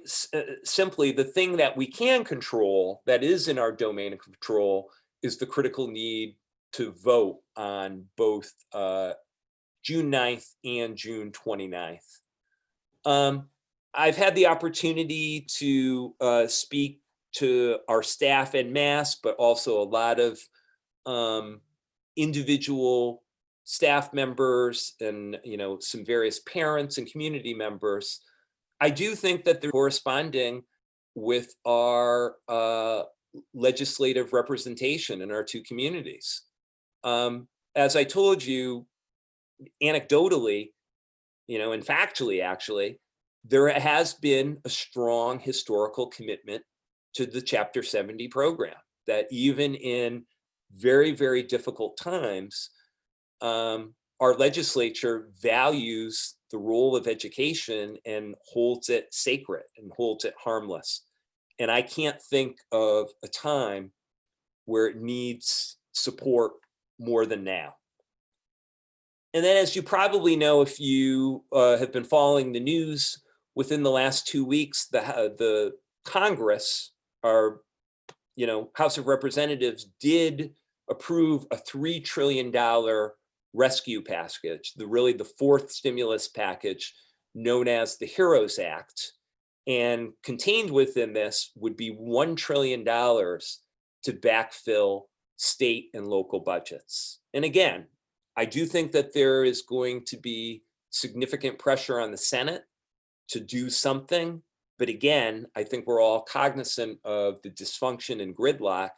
simply, the thing that we can control, that is in our domain of control, is the critical need to vote on both June 9th and June 29th. I've had the opportunity to speak to our staff en masse, but also a lot of individual staff members and, some various parents and community members. I do think that they're corresponding with our legislative representation in our two communities. As I told you, anecdotally, and factually, actually, there has been a strong historical commitment to the Chapter 70 program, that even in very, very difficult times, our legislature values the role of education and holds it sacred and holds it harmless. And I can't think of a time where it needs support more than now. And then, as you probably know, if you have been following the news, within the last 2 weeks, the Congress, our House of Representatives, did approve a $3 trillion rescue package, the fourth stimulus package known as the HEROES Act. And contained within this would be $1 trillion to backfill state and local budgets. And again, I do think that there is going to be significant pressure on the Senate to do something. But again, I think we're all cognizant of the dysfunction and gridlock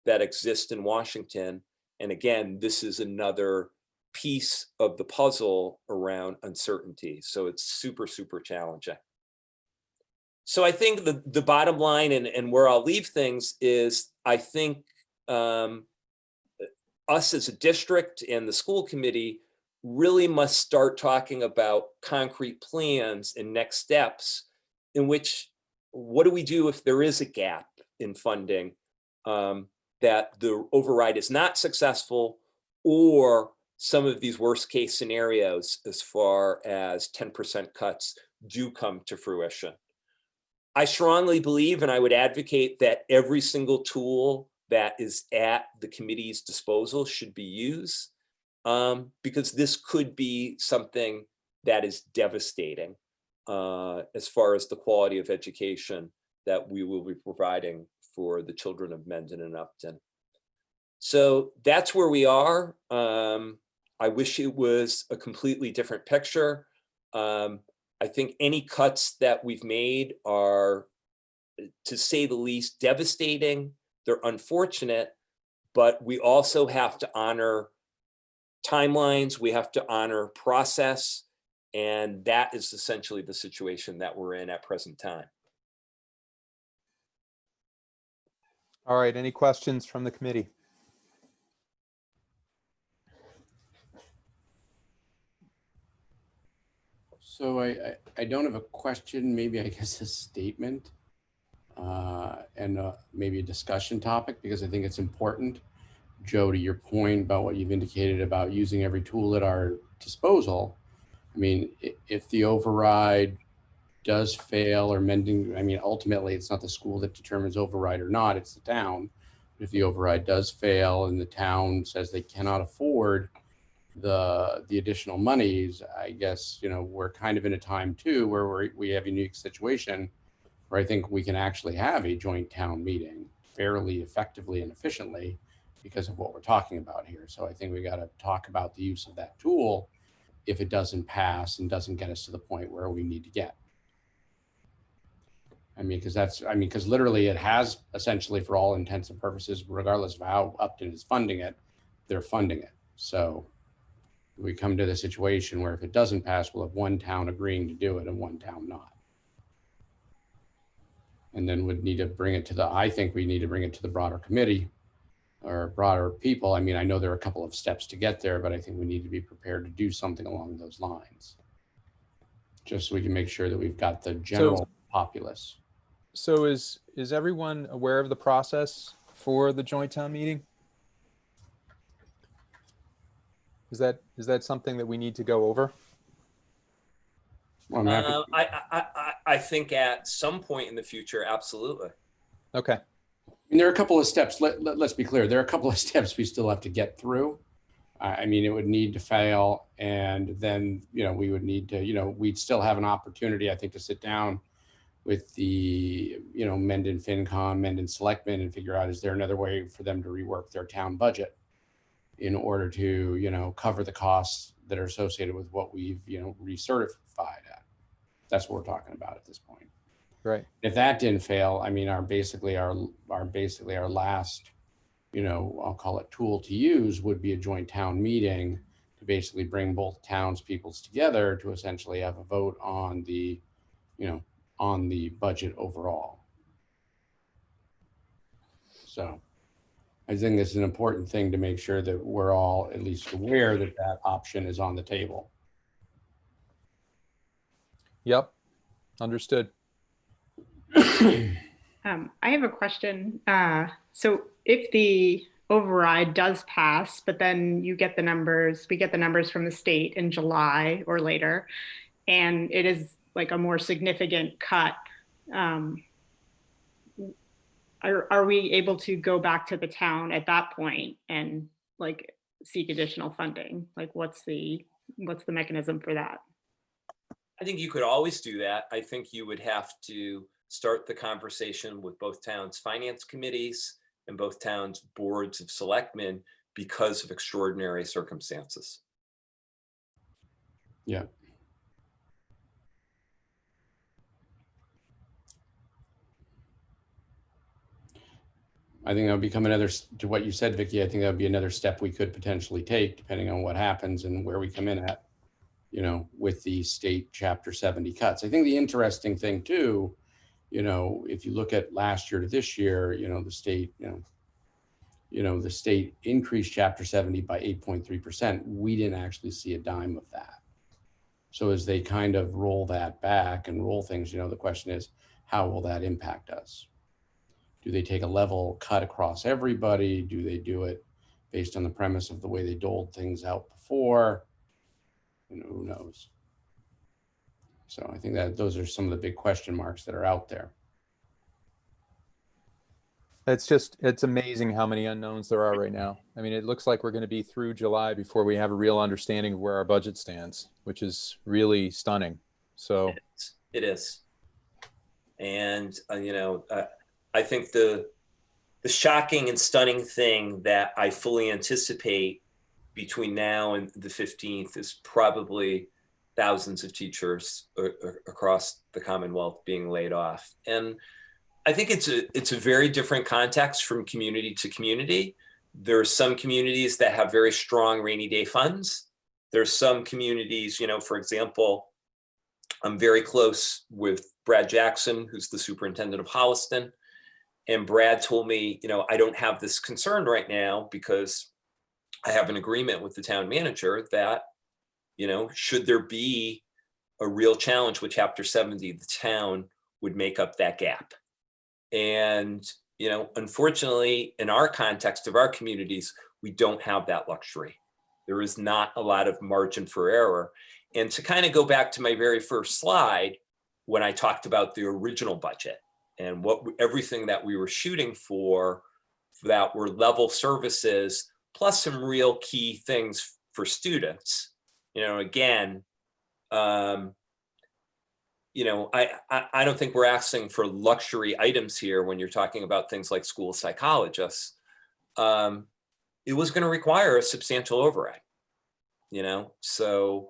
that exists in Washington. And again, this is another piece of the puzzle around uncertainty. So it's super, super challenging. So I think the bottom line, and where I'll leave things, is I think us as a district and the school committee really must start talking about concrete plans and next steps in which, what do we do if there is a gap in funding, that the override is not successful, or some of these worst case scenarios as far as 10% cuts do come to fruition. I strongly believe, and I would advocate, that every single tool that is at the committee's disposal should be used, because this could be something that is devastating as far as the quality of education that we will be providing for the children of Mendon and Upton. So that's where we are. I wish it was a completely different picture. I think any cuts that we've made are, to say the least, devastating. They're unfortunate, but we also have to honor timelines. We have to honor process. And that is essentially the situation that we're in at present time. All right, any questions from the committee? So I don't have a question, maybe I guess a statement and maybe a discussion topic, because I think it's important. Joe, to your point about what you've indicated about using every tool at our disposal, I mean, if the override does fail, or Mendon, I mean, ultimately it's not the school that determines override or not, it's the town. If the override does fail and the town says they cannot afford the additional monies, I guess, we're kind of in a time too where we have a unique situation where I think we can actually have a joint town meeting fairly effectively and efficiently because of what we're talking about here. So I think we got to talk about the use of that tool if it doesn't pass and doesn't get us to the point where we need to get. I mean, because literally it has essentially, for all intents and purposes, regardless of how Upton is funding it, they're funding it. So we come to the situation where if it doesn't pass, we'll have one town agreeing to do it and one town not. And then would need to bring it to I think we need to bring it to the broader committee or broader people. I mean, I know there are a couple of steps to get there, but I think we need to be prepared to do something along those lines, just so we can make sure that we've got the general populace. So is everyone aware of the process for the joint town meeting? Is that something that we need to go over? Well, I think at some point in the future, absolutely. Okay. I mean, there are a couple of steps. Let's be clear. There are a couple of steps we still have to get through. I mean, it would need to fail, and then, you know, we would need to, you know, we'd still have an opportunity, I think, to sit down with the, you know, Mendon FinCom, Mendon Selectmen, and figure out, is there another way for them to rework their town budget in order to, you know, cover the costs that are associated with what we've, you know, recertified at. That's what we're talking about at this point. Right. If that didn't fail, I mean, our last, you know, I'll call it tool to use would be a joint town meeting to basically bring both townspeoples together to essentially have a vote on the, you know, on the budget overall. So I think it's an important thing to make sure that we're all at least aware that that option is on the table. Yep. Understood. I have a question. So if the override does pass, but then you get the numbers, we get the numbers from the state in July or later, and it is like a more significant cut, are we able to go back to the town at that point and like seek additional funding? Like what's the mechanism for that? I think you could always do that. I think you would have to start the conversation with both towns' finance committees and both towns' boards of selectmen because of extraordinary circumstances. Yeah. I think that'll become another, to what you said, Vicky, I think that'd be another step we could potentially take depending on what happens and where we come in at, you know, with the state Chapter 70 cuts. I think the interesting thing too, you know, if you look at last year to this year, you know, the state, the state increased Chapter 70 by 8.3%. We didn't actually see a dime of that. So as they kind of roll that back and roll things, you know, the question is, how will that impact us? Do they take a level cut across everybody? Do they do it based on the premise of the way they doled things out before? You know, who knows? So I think that those are some of the big question marks that are out there. It's amazing how many unknowns there are right now. I mean, it looks like we're going to be through July before we have a real understanding of where our budget stands, which is really stunning. So it is. And, I think the shocking and stunning thing that I fully anticipate between now and the 15th is probably thousands of teachers across the Commonwealth being laid off. And I think it's a very different context from community to community. There are some communities that have very strong rainy day funds. There's some communities, for example, I'm very close with Brad Jackson, who's the superintendent of Holliston. And Brad told me, I don't have this concern right now because I have an agreement with the town manager that, should there be a real challenge with Chapter 70, the town would make up that gap. And, unfortunately, in our context of our communities, we don't have that luxury. There is not a lot of margin for error. And to kind of go back to my very first slide, when I talked about the original budget and everything that we were shooting for that were level services, plus some real key things for students, again, I don't think we're asking for luxury items here when you're talking about things like school psychologists. It was going to require a substantial override, So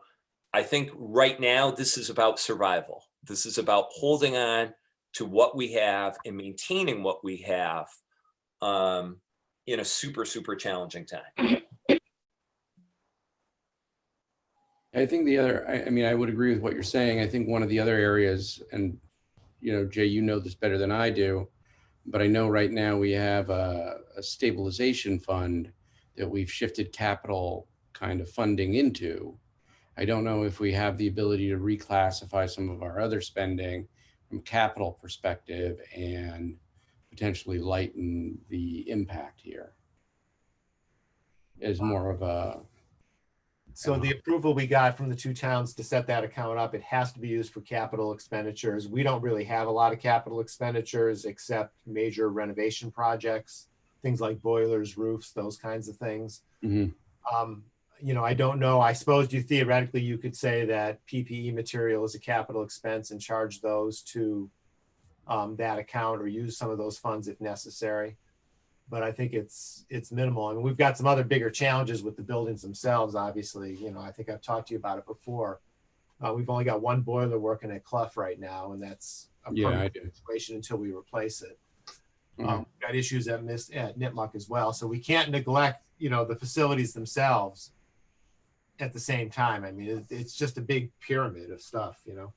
I think right now this is about survival. This is about holding on to what we have and maintaining what we have in a super, super challenging time. I think the other, I would agree with what you're saying. I think one of the other areas, and, Jay, you know this better than I do, but I know right now we have a stabilization fund that we've shifted capital kind of funding into. I don't know if we have the ability to reclassify some of our other spending from capital perspective and potentially lighten the impact here as more of a, So the approval we got from the two towns to set that account up, it has to be used for capital expenditures. We don't really have a lot of capital expenditures except major renovation projects, things like boilers, roofs, those kinds of things. Mhm. You know, I don't know. I suppose theoretically you could say that PPE material is a capital expense and charge those to that account or use some of those funds if necessary. But I think it's minimal. I mean, we've got some other bigger challenges with the buildings themselves, obviously. You know, I think I've talked to you about it before. We've only got one boiler working at Clough right now, and that's a permanent situation until we replace it. We've got issues at Nipmuc as well. So we can't neglect, you know, the facilities themselves at the same time. I mean, it's just a big pyramid of stuff, you know.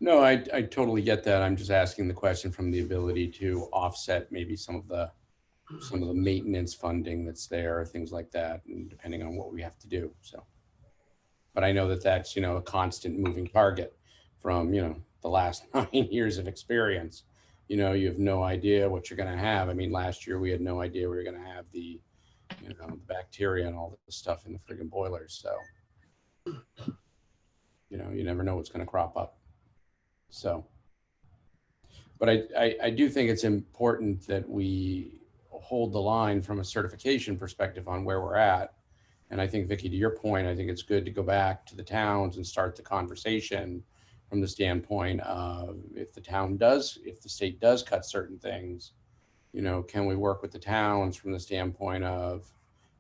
No, I totally get that. I'm just asking the question from the ability to offset maybe some of the maintenance funding that's there, things like that, and depending on what we have to do. So, but I know that that's, you know, a constant moving target from, you know, the last 9 years of experience. You know, you have no idea what you're going to have. I mean, last year we had no idea we were going to have the, you know, the bacteria and all the stuff in the friggin' boilers. So, you know, you never know what's going to crop up. So, but I do think it's important that we hold the line from a certification perspective on where we're at. And I think, Vicki, to your point, I think it's good to go back to the towns and start the conversation from the standpoint of if the state does cut certain things, you know, can we work with the towns from the standpoint of,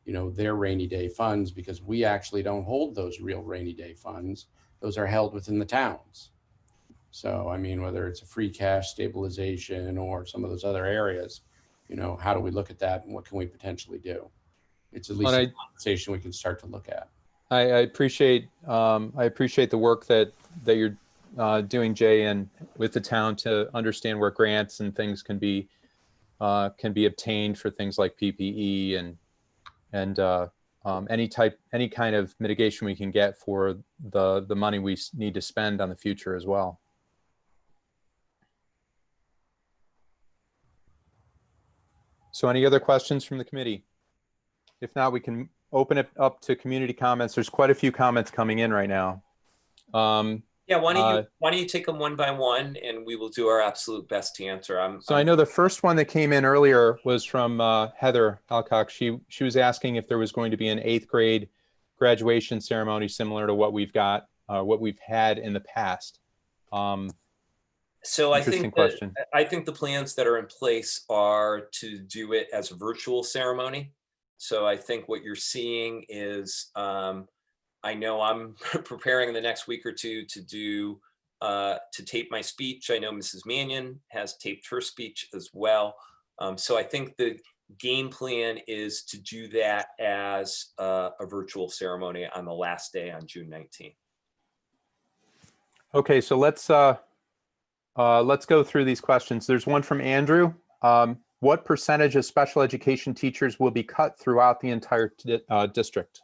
you know, their rainy day funds, because we actually don't hold those real rainy day funds. Those are held within the towns. So, I mean, whether it's a free cash stabilization or some of those other areas, you know, how do we look at that and what can we potentially do? It's at least a conversation we can start to look at. I appreciate the work that you're doing, Jay, and with the town to understand where grants and things can be obtained for things like PPE and any kind of mitigation we can get for the money we need to spend on the future as well. So any other questions from the committee? If not, we can open it up to community comments. There's quite a few comments coming in right now. Yeah, why don't you take them one by one, and we will do our absolute best to answer. I know the first one that came in earlier was from Heather Alcock. She was asking if there was going to be an 8th grade graduation ceremony similar to what we've had in the past. So I think the plans that are in place are to do it as a virtual ceremony. So I think what you're seeing is, I know I'm preparing in the next week or two to tape my speech. I know Mrs. Mannion has taped her speech as well. So I think the game plan is to do that as a virtual ceremony on the last day on June 19th. Okay, so let's go through these questions. There's one from Andrew. What percentage of special education teachers will be cut throughout the entire district?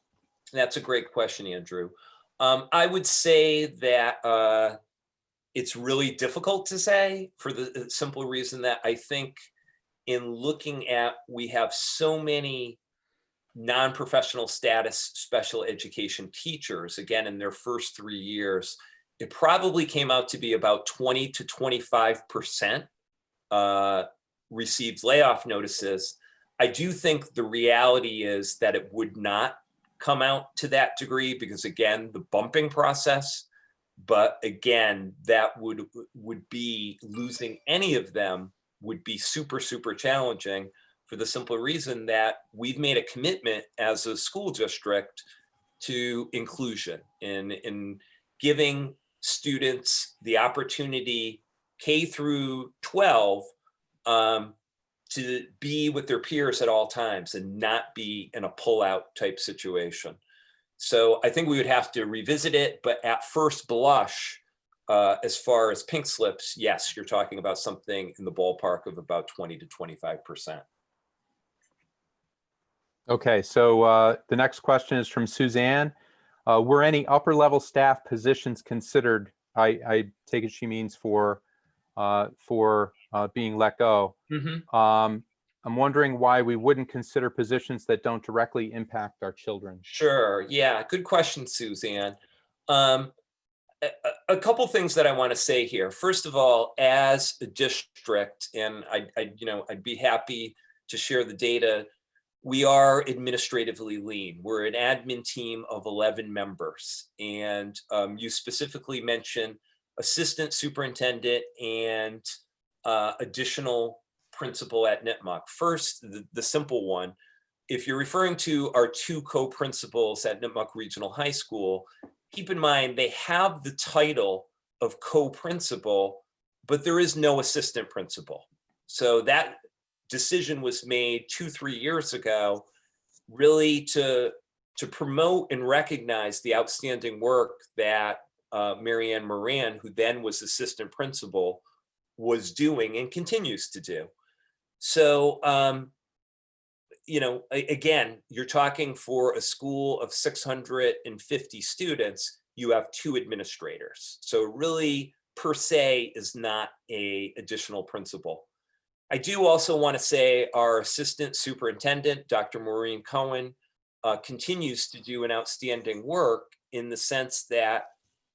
That's a great question, Andrew. I would say that it's really difficult to say for the simple reason that I think in looking at, we have so many non-professional status special education teachers, again, in their first 3 years, it probably came out to be about 20 to 25% received layoff notices. I do think the reality is that it would not come out to that degree because, again, the bumping process, but again, that would be losing any of them would be super, super challenging for the simple reason that we've made a commitment as a school district to inclusion in giving students the opportunity K through 12 to be with their peers at all times and not be in a pullout type situation. So I think we would have to revisit it, but at first blush, as far as pink slips, yes, you're talking about something in the ballpark of about 20 to 25%. Okay, so the next question is from Suzanne. Were any upper level staff positions considered? I take it she means for being let go. Mm-hmm. I'm wondering why we wouldn't consider positions that don't directly impact our children. Sure. Yeah. Good question, Suzanne. Um, a couple things that I want to say here. First of all, as a district, and I'd be happy to share the data. We are administratively lean. We're an admin team of 11 members, and you specifically mentioned assistant superintendent and additional principal at Nipmuc. First, the simple one. If you're referring to our two co-principals at Nipmuc Regional High School, keep in mind they have the title of co-principal, but there is no assistant principal. So that decision was made 2-3 years ago, really to promote and recognize the outstanding work that Marianne Moran, who then was assistant principal, was doing and continues to do. So, again, you're talking for a school of 650 students, you have 2 administrators. So really, per se, is not an additional principal. I do also want to say our assistant superintendent, Dr. Maureen Cohen, continues to do an outstanding work in the sense that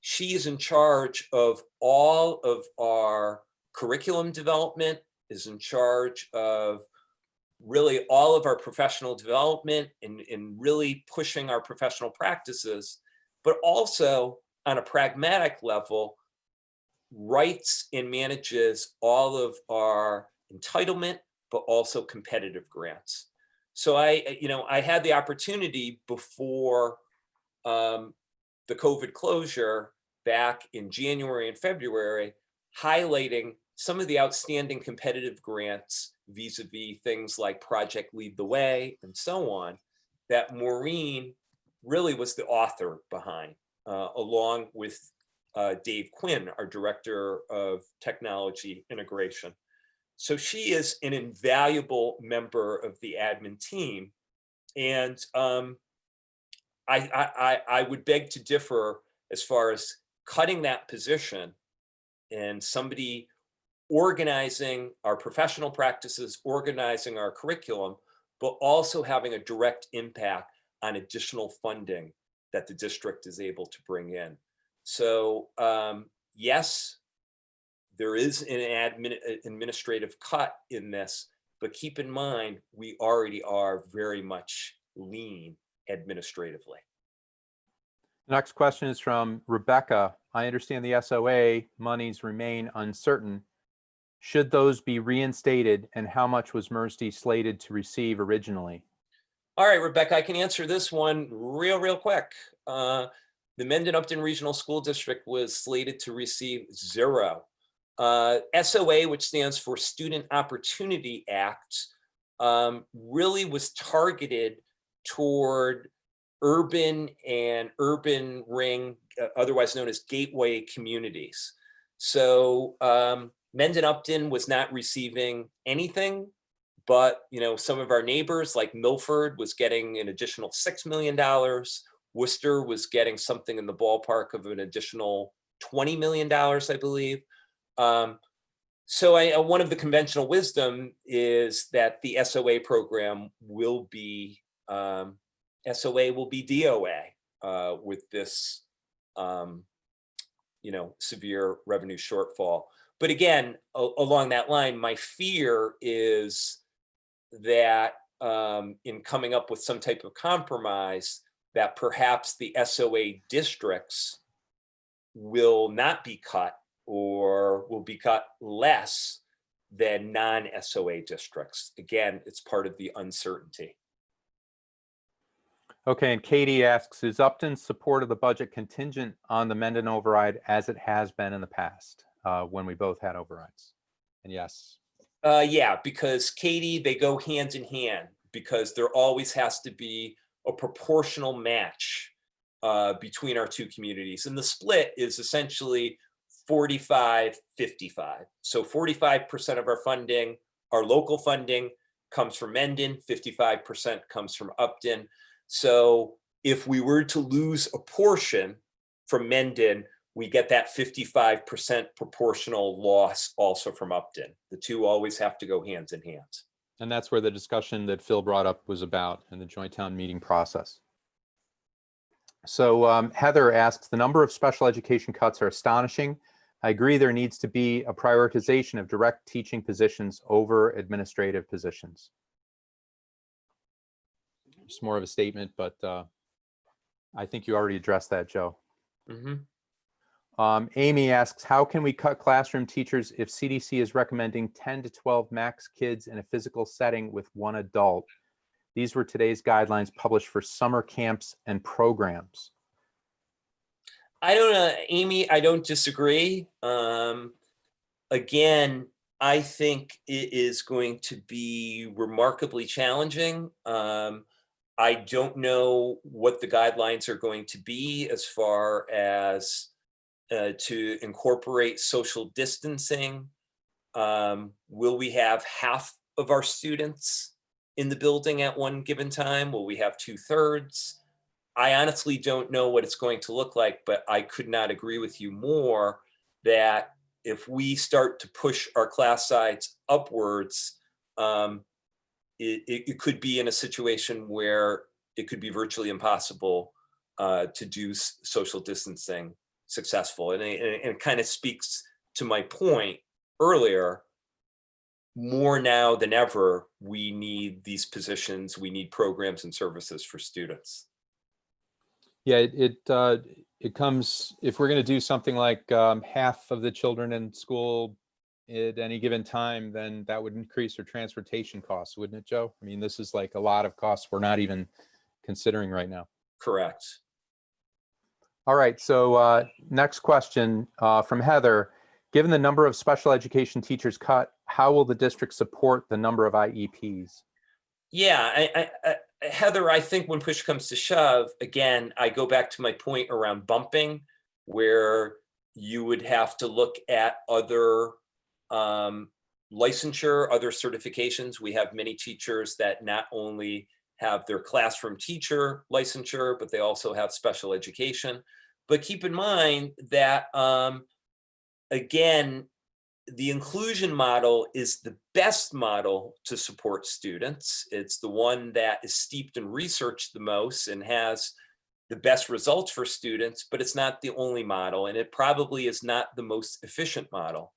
she is in charge of all of our curriculum development, is in charge of really all of our professional development and really pushing our professional practices, but also on a pragmatic level, writes and manages all of our entitlement, but also competitive grants. So I had the opportunity before the COVID closure back in January and February, highlighting some of the outstanding competitive grants vis-a-vis things like Project Lead the Way and so on, that Maureen really was the author behind, along with Dave Quinn, our Director of Technology Integration. So she is an invaluable member of the admin team. And I would beg to differ as far as cutting that position and somebody organizing our professional practices, organizing our curriculum, but also having a direct impact on additional funding that the district is able to bring in. So yes, there is an administrative cut in this, but keep in mind, we already are very much lean administratively. The next question is from Rebecca. I understand the SOA monies remain uncertain. Should those be reinstated, and how much was MERSD slated to receive originally? All right, Rebecca, I can answer this one real quick. The Mendon-Upton Regional School District was slated to receive 0. SOA, which stands for Student Opportunity Act, really was targeted toward urban and urban ring, otherwise known as gateway communities. So Mendon-Upton was not receiving anything, but some of our neighbors like Milford was getting an additional $6 million. Worcester was getting something in the ballpark of an additional $20 million, I believe. So one of the conventional wisdom is that the SOA program will be DOA with this severe revenue shortfall. But again, along that line, my fear is that in coming up with some type of compromise, that perhaps the SOA districts will not be cut or will be cut less than non-SOA districts. Again, it's part of the uncertainty. Okay, and Katie asks, is Upton's support of the budget contingent on the Mendon override as it has been in the past when we both had overrides? And yes. Yeah, because Katie, they go hand in hand because there always has to be a proportional match between our two communities. And the split is essentially 45-55. So 45% of our funding, our local funding, comes from Mendon, 55% comes from Upton. So if we were to lose a portion from Mendon, we get that 55% proportional loss also from Upton. The two always have to go hands in hand. And that's where the discussion that Phil brought up was about in the joint town meeting process. So Heather asks, the number of special education cuts are astonishing. I agree there needs to be a prioritization of direct teaching positions over administrative positions. It's more of a statement, but I think you already addressed that, Joe. Amy asks, how can we cut classroom teachers if CDC is recommending 10 to 12 max kids in a physical setting with one adult? These were today's guidelines published for summer camps and programs. I don't know, Amy, I don't disagree. Again, I think it is going to be remarkably challenging. I don't know what the guidelines are going to be as far as to incorporate social distancing. Will we have half of our students in the building at one given time? Will we have 2/3? I honestly don't know what it's going to look like, but I could not agree with you more that if we start to push our class size upwards, it could be in a situation where it could be virtually impossible to do social distancing successful. And it kind of speaks to my point earlier, more now than ever, we need these positions, we need programs and services for students. Yeah, it comes, if we're going to do something like half of the children in school at any given time, then that would increase our transportation costs, wouldn't it, Joe? I mean, this is like a lot of costs we're not even considering right now. Correct. All right, so next question from Heather. Given the number of special education teachers cut, how will the district support the number of IEPs? Yeah, Heather, I think when push comes to shove, again, I go back to my point around bumping, where you would have to look at other licensure, other certifications. We have many teachers that not only have their classroom teacher licensure, but they also have special education. But keep in mind that, again, the inclusion model is the best model to support students. It's the one that is steeped in research the most and has the best results for students, but it's not the only model, and it probably is not the most efficient model.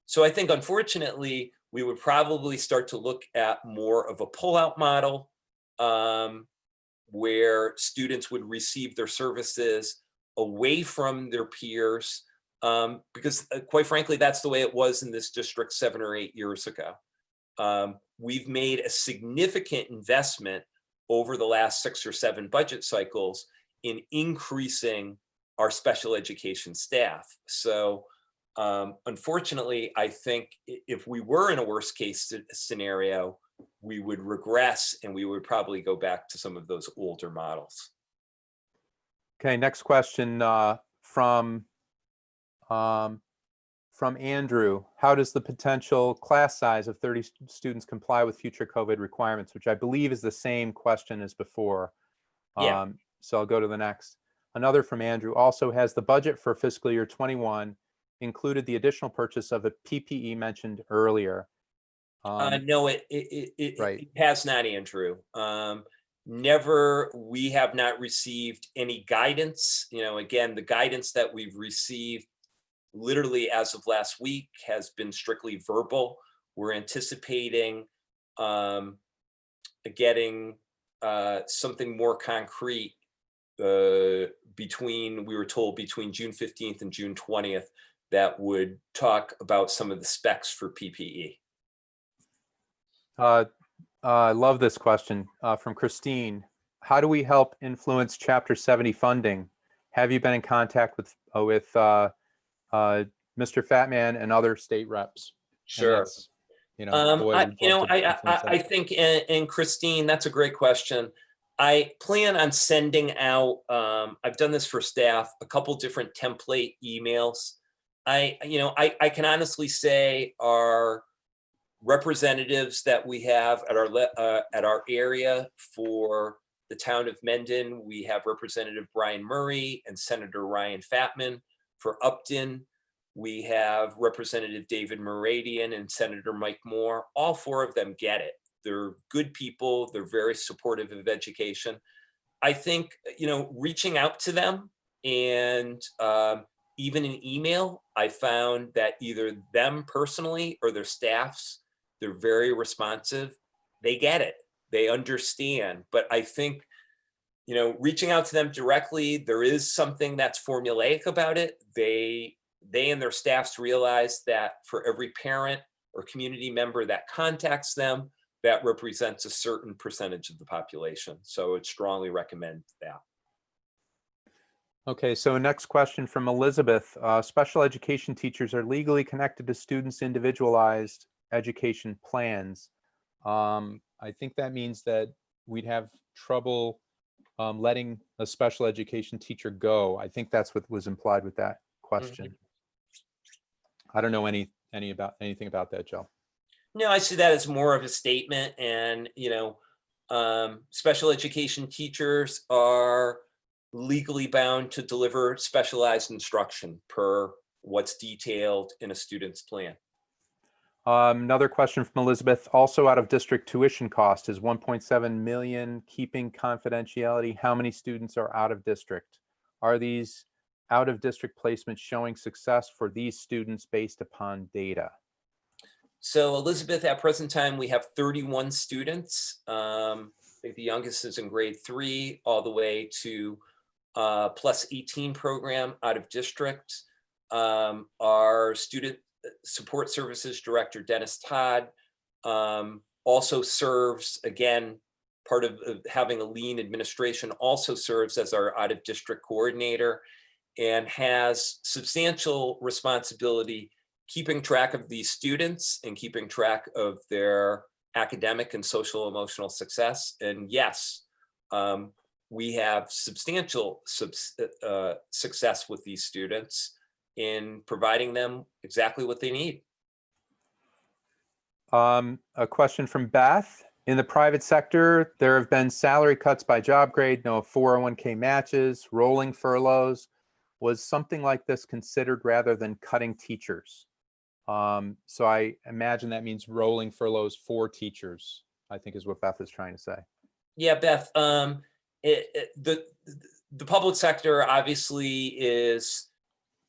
So I think, unfortunately, we would probably start to look at more of a pullout model, where students would receive their services away from their peers, because quite frankly, that's the way it was in this district 7 or 8 years ago. We've made a significant investment over the last 6 or 7 budget cycles in increasing our special education staff. So unfortunately, I think if we were in a worst case scenario, we would regress and we would probably go back to some of those older models. Okay, next question from Andrew. How does the potential class size of 30 students comply with future COVID requirements, which I believe is the same question as before. Yeah. So I'll go to the next. Another from Andrew. Also, has the budget for fiscal year 21 included the additional purchase of a PPE mentioned earlier? No, right. it has not, Andrew. We have not received any guidance. You know, again, the guidance that we've received literally as of last week has been strictly verbal. We're anticipating getting something more concrete we were told between June 15th and June 20th that would talk about some of the specs for PPE. I love this question from Christine. How do we help influence Chapter 70 funding? Have you been in contact with Mr. Fatman and other state reps? Sure. I think, and Christine, that's a great question. I plan on sending out, I've done this for staff, a couple different template emails. I can honestly say our representatives that we have at our area for the town of Mendon, we have Representative Brian Murray and Senator Ryan Fatman. For Upton, we have Representative David Moradian and Senator Mike Moore. All 4 of them get it. They're good people. They're very supportive of education. I think, reaching out to them and even in email, I found that either them personally or their staffs, they're very responsive. They get it. They understand. But I think, reaching out to them directly, there is something that's formulaic about it. They and their staffs realize that for every parent or community member that contacts them, that represents a certain percentage of the population. So I'd strongly recommend that. Okay, so next question from Elizabeth. Special education teachers are legally connected to students' individualized education plans. I think that means that we'd have trouble letting a special education teacher go. I think that's what was implied with that question. I don't know anything about that, Joe. No, I see that as more of a statement, and special education teachers are legally bound to deliver specialized instruction per what's detailed in a student's plan. Another question from Elizabeth, also out of district tuition cost is 1.7 million, keeping confidentiality. How many students are out of district? Are these out of district placements showing success for these students based upon data? So Elizabeth, at present time, we have 31 students. I think the youngest is in grade 3 all the way to plus 18 program out of district. Our student support services director, Dennis Todd, also serves, again, part of having a lean administration, also serves as our out of district coordinator and has substantial responsibility keeping track of these students and keeping track of their academic and social emotional success. And yes, we have substantial success with these students in providing them exactly what they need. A question from Beth. In the private sector, there have been salary cuts by job grade, no 401k matches, rolling furloughs. Was something like this considered rather than cutting teachers? So I imagine that means rolling furloughs for teachers, I think is what Beth is trying to say. Yeah, Beth, the public sector obviously is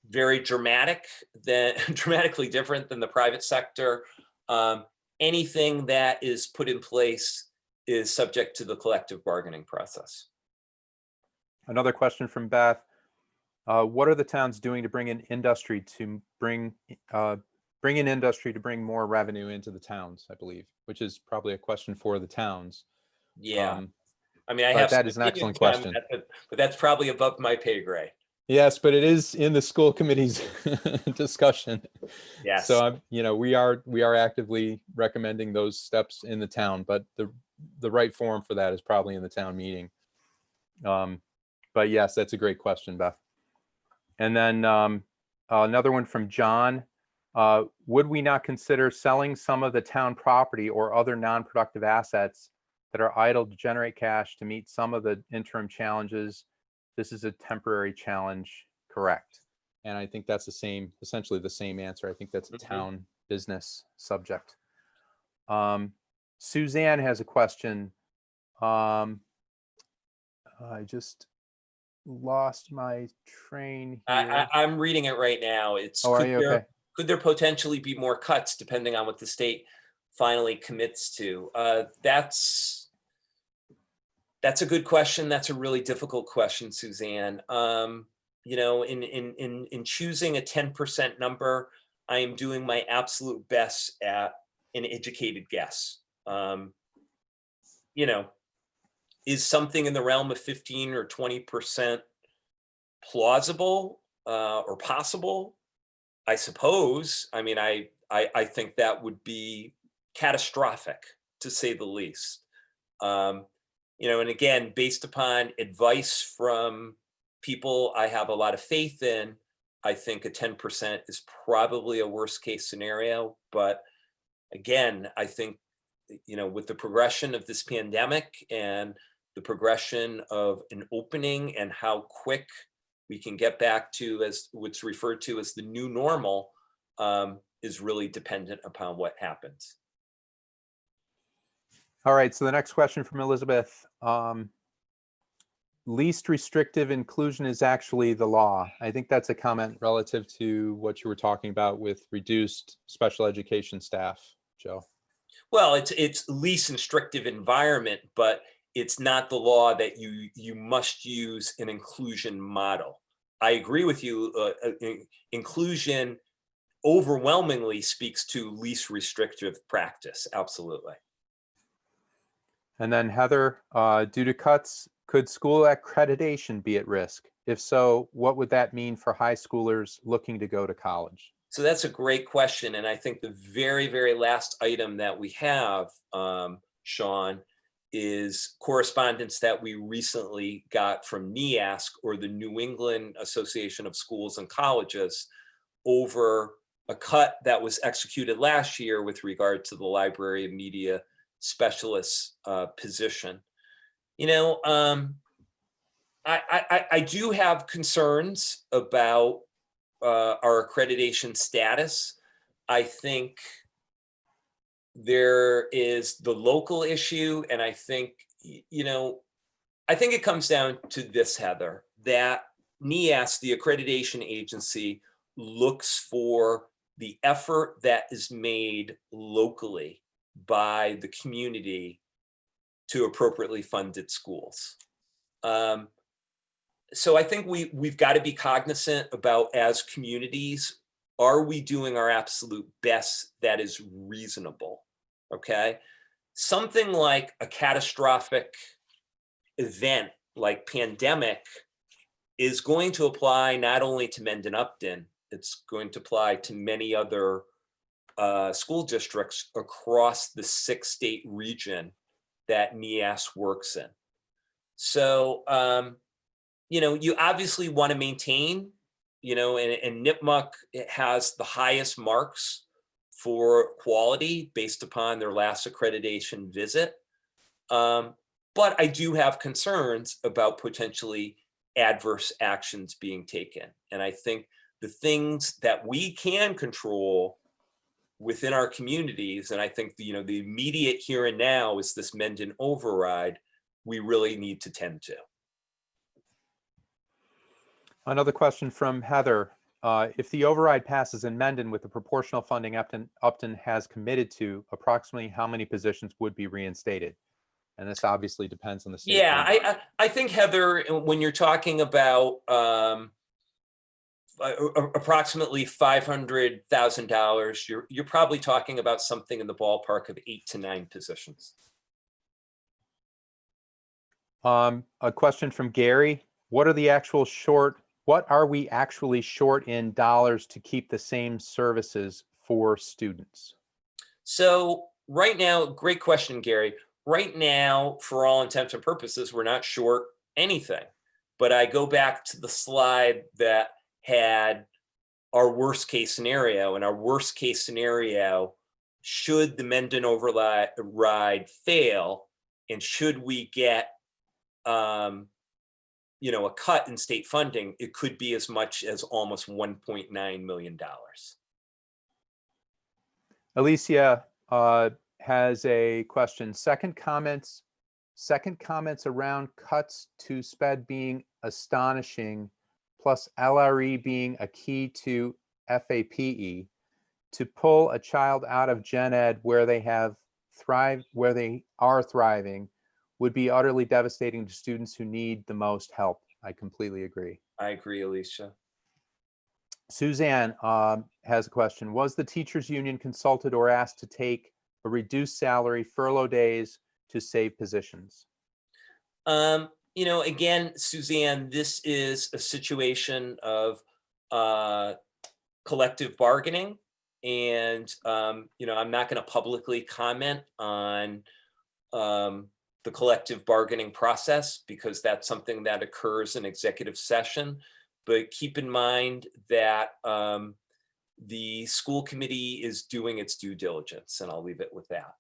very dramatically different than the private sector. Anything that is put in place is subject to the collective bargaining process. Another question from Beth. What are the towns doing to bring in industry to bring more revenue into the towns, I believe, which is probably a question for the towns. Yeah. I mean, I but have that is an excellent question. But that's probably above my pay grade. Yes, but it is in the school committee's discussion. Yes. So we are actively recommending those steps in the town, but the right forum for that is probably in the town meeting. But yes, that's a great question, Beth. And then another one from John. Would we not consider selling some of the town property or other non-productive assets that are idle to generate cash to meet some of the interim challenges? This is a temporary challenge, correct? And I think that's essentially the same answer. I think that's a town business subject. Suzanne has a question. I just lost my train here. I'm reading it right now. It's are you? Okay. Could there potentially be more cuts depending on what the state finally commits to? That's a good question. That's a really difficult question, Suzanne. In choosing a 10% number, I am doing my absolute best at an educated guess. Is something in the realm of 15 or 20% plausible or possible? I suppose. I mean, I think that would be catastrophic, to say the least. And again, based upon advice from people I have a lot of faith in, I think a 10% is probably a worst case scenario. But again, I think, with the progression of this pandemic and the progression of an opening and how quick we can get back to as what's referred to as the new normal is really dependent upon what happens. All right, so the next question from Elizabeth. Least restrictive inclusion is actually the law. I think that's a comment relative to what you were talking about with reduced special education staff, Joe. Well, it's least restrictive environment, but it's not the law that you must use an inclusion model. I agree with you. Inclusion overwhelmingly speaks to least restrictive practice. Absolutely. And then Heather, due to cuts, could school accreditation be at risk? If so, what would that mean for high schoolers looking to go to college? So that's a great question. And I think the very, very last item that we have, Sean, is correspondence that we recently got from NEASC, or the New England Association of Schools and Colleges, over a cut that was executed last year with regard to the library and media specialist position. You know, I do have concerns about our accreditation status. I think there is the local issue, and I think, you know, I think it comes down to this, Heather, that NEASC, the accreditation agency, looks for the effort that is made locally by the community to appropriately fund its schools. So I think we've got to be cognizant about, as communities, are we doing our absolute best that is reasonable? Okay. Something like a catastrophic event like pandemic is going to apply not only to Mendon-Upton, it's going to apply to many other school districts across the 6-state region that NEASC works in. So, you know, you obviously want to maintain, you know, and NIPMUC has the highest marks for quality based upon their last accreditation visit. But I do have concerns about potentially adverse actions being taken. And I think the things that we can control within our communities, and I think the, you know, the immediate here and now is this Mendon override, we really need to tend to. Another question from Heather. If the override passes in Mendon with the proportional funding Upton has committed to, approximately how many positions would be reinstated? And this obviously depends on the state. Yeah, I think, Heather, when you're talking about approximately $500,000, you're probably talking about something in the ballpark of 8 to 9 positions. A question from Gary. What are we actually short in dollars to keep the same services for students? So right now, great question, Gary. Right now, for all intents and purposes, we're not short anything. But I go back to the slide that had our worst case scenario, and our worst case scenario, should the Mendon override fail, and should we get you know, a cut in state funding, it could be as much as almost $1.9 million. Alicia has a question. Second comments around cuts to SPED being astonishing, plus LRE being a key to FAPE. To pull a child out of Gen Ed where they are thriving would be utterly devastating to students who need the most help. I completely agree. I agree, Alicia. Suzanne has a question. Was the teachers union consulted or asked to take a reduced salary, furlough days to save positions? You know, again, Suzanne, this is a situation of collective bargaining. And, you know, I'm not going to publicly comment on the collective bargaining process, because that's something that occurs in executive session. But keep in mind that the school committee is doing its due diligence, and I'll leave it with that.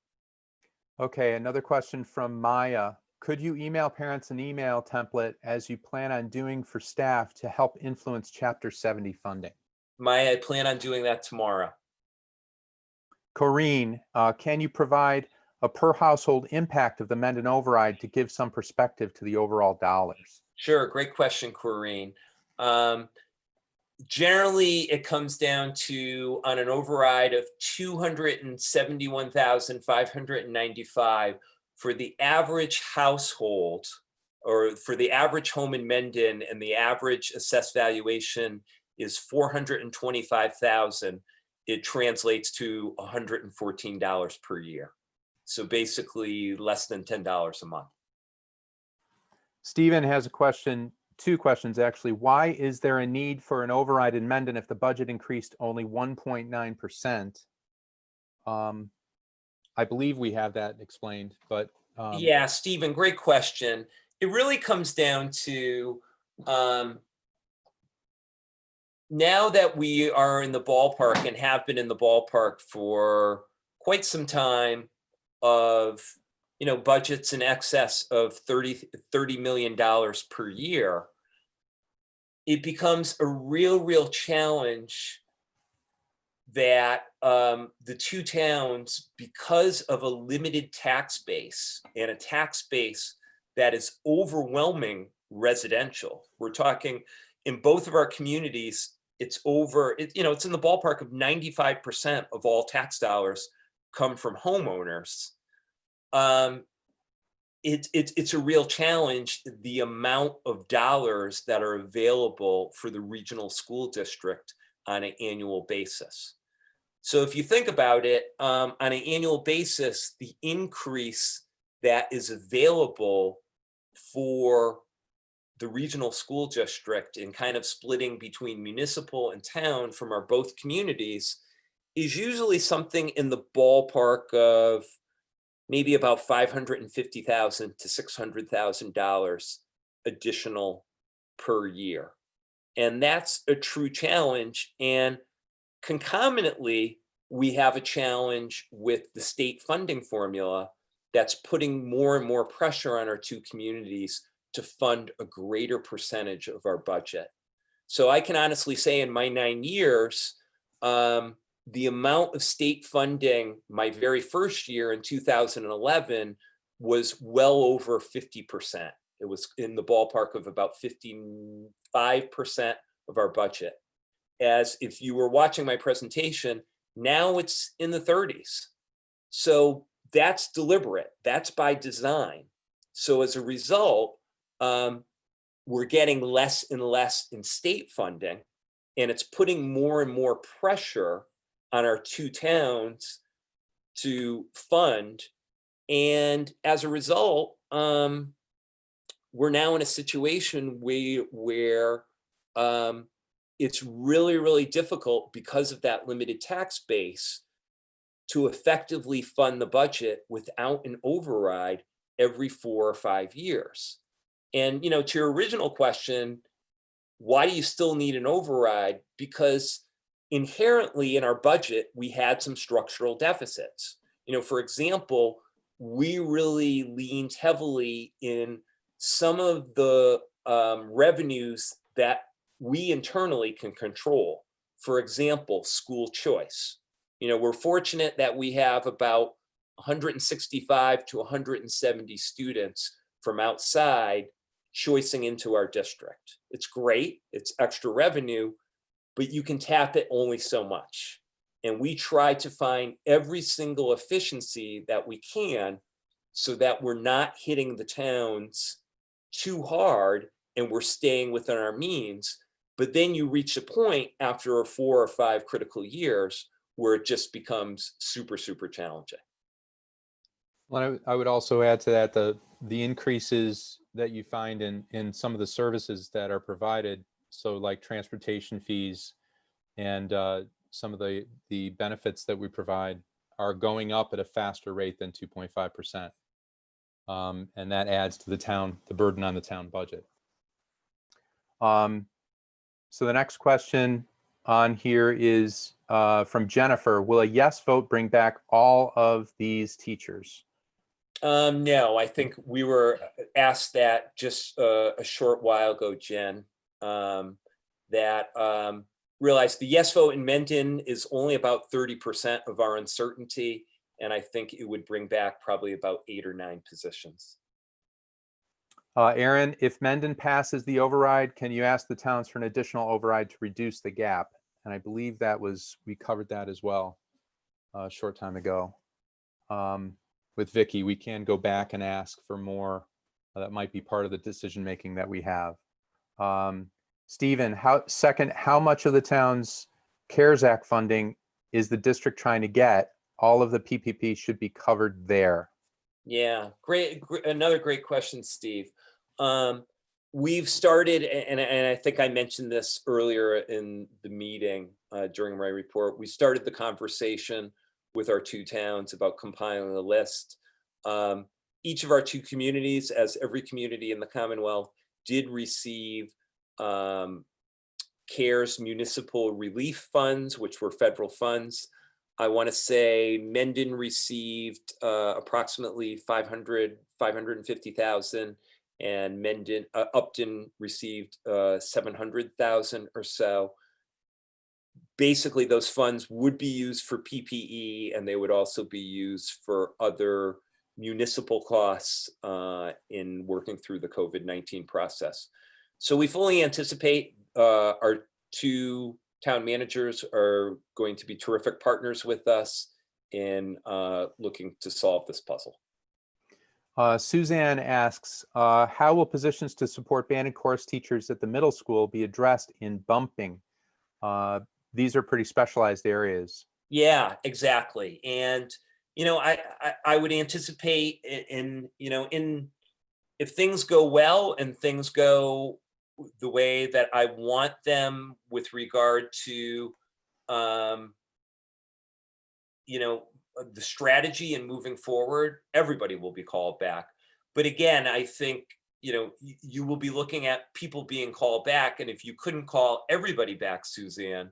Okay, another question from Maya. Could you email parents an email template as you plan on doing for staff to help influence Chapter 70 funding? Maya, I plan on doing that tomorrow. Corrine, can you provide a per household impact of the Mendon override to give some perspective to the overall dollars? Sure, great question, Corinne. Generally, it comes down to, on an override of 271,595 for the average household, or for the average home in Mendon, and the average assessed valuation is 425,000. It translates to $114 per year. So basically less than $10 a month. Stephen has a question, two questions actually. Why is there a need for an override in Mendon if the budget increased only 1.9%? I believe we have that explained, but yeah, Stephen, great question. It really comes down to now that we are in the ballpark and have been in the ballpark for quite some time of, you know, budgets in excess of $30 million per year, it becomes a real challenge that the two towns, because of a limited tax base and a tax base that is overwhelming residential. We're talking in both of our communities, it's over, it's in the ballpark of 95% of all tax dollars come from homeowners. It's a real challenge, the amount of dollars that are available for the regional school district on an annual basis. So if you think about it, on an annual basis, the increase that is available for the regional school district and kind of splitting between municipal and town from our both communities is usually something in the ballpark of maybe about $550,000 to $600,000 additional per year. And that's a true challenge. And concomitantly, we have a challenge with the state funding formula that's putting more and more pressure on our two communities to fund a greater percentage of our budget. So I can honestly say in my 9 years, the amount of state funding my very first year in 2011 was well over 50%. It was in the ballpark of about 55% of our budget. As if you were watching my presentation, now it's in the 30s. So that's deliberate, that's by design. So as a result, we're getting less and less in state funding, and it's putting more and more pressure on our two towns to fund. And as a result, we're now in a situation where it's really difficult because of that limited tax base to effectively fund the budget without an override every 4 or 5 years. And, to your original question, why do you still need an override? Because inherently in our budget, we had some structural deficits. For example, we really leaned heavily in some of the revenues that we internally can control. For example, school choice. We're fortunate that we have about 165 to 170 students from outside choicing into our district. It's great, it's extra revenue, but you can tap it only so much. And we try to find every single efficiency that we can so that we're not hitting the towns too hard and we're staying within our means. But then you reach a point after 4 or 5 critical years where it just becomes super challenging. Well, I would also add to that the increases that you find in some of the services that are provided. So like transportation fees and some of the benefits that we provide are going up at a faster rate than 2.5%. And that adds to the burden on the town budget. So the next question on here is from Jennifer. Will a yes vote bring back all of these teachers? No, I think we were asked that just a short while ago, Jen, realized the yes vote in Mendon is only about 30% of our uncertainty. And I think it would bring back probably about 8 or 9 positions. Aaron, if Mendon passes the override, can you ask the towns for an additional override to reduce the gap? And I believe we covered that as well a short time ago. With Vicky, we can go back and ask for more. That might be part of the decision-making that we have. Stephen, how much of the town's CARES Act funding is the district trying to get? All of the PPP should be covered there. Yeah, another great question, Steve. We've started, and I think I mentioned this earlier in the meeting during my report, we started the conversation with our 2 towns about compiling a list. Each of our 2 communities, as every community in the Commonwealth, did receive CARES municipal relief funds, which were federal funds. I want to say Mendon received approximately 550,000, and Mendon-Upton received 700,000 or so. Basically, those funds would be used for PPE, and they would also be used for other municipal costs in working through the COVID-19 process. So we fully anticipate our 2 town managers are going to be terrific partners with us in looking to solve this puzzle. Suzanne asks, how will positions to support band and chorus teachers at the middle school be addressed in bumping? These are pretty specialized areas. Yeah, exactly. And, I would anticipate if things go well and things go the way that I want them with regard to, the strategy and moving forward, everybody will be called back. But again, I think, you will be looking at people being called back. And if you couldn't call everybody back, Suzanne,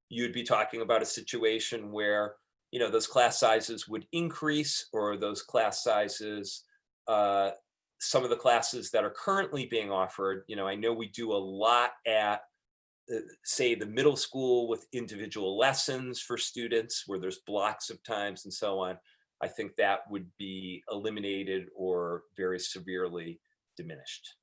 you'd be talking about a situation where, those class sizes would increase, or those class sizes, some of the classes that are currently being offered, I know we do a lot at, say, the middle school with individual lessons for students where there's blocks of times and so on. I think that would be eliminated or very severely diminished.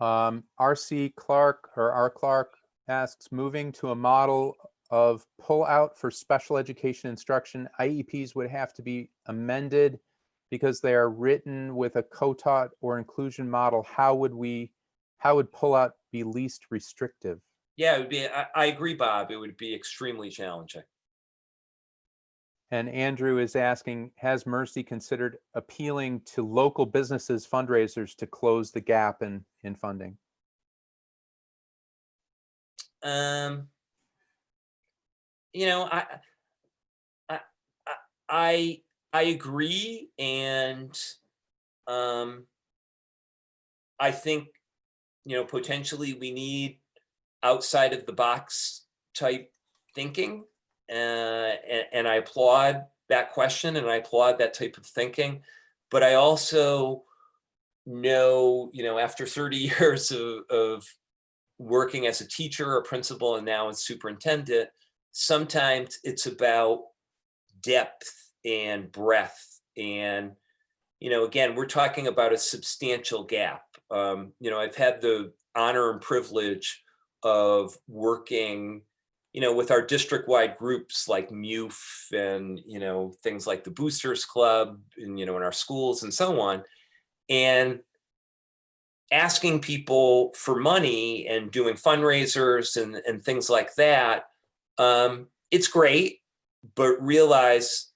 R.C. Clark, or R. Clark, asks, moving to a model of pull out for special education instruction, IEPs would have to be amended because they are written with a co-taught or inclusion model. How would pull out be least restrictive? Yeah, it would be, I agree, Bob. It would be extremely challenging. And Andrew is asking, has Mercy considered appealing to local businesses fundraisers to close the gap in funding? I agree, and I think potentially we need outside of the box type thinking, and I applaud that question, and I applaud that type of thinking. But I also know, after 30 years of working as a teacher, a principal, and now as superintendent, sometimes it's about depth and breadth. And, again, we're talking about a substantial gap. I've had the honor and privilege of working, with our district-wide groups like MUF and, things like the Boosters Club and, in our schools and so on. And asking people for money and doing fundraisers and things like that, it's great, but realize,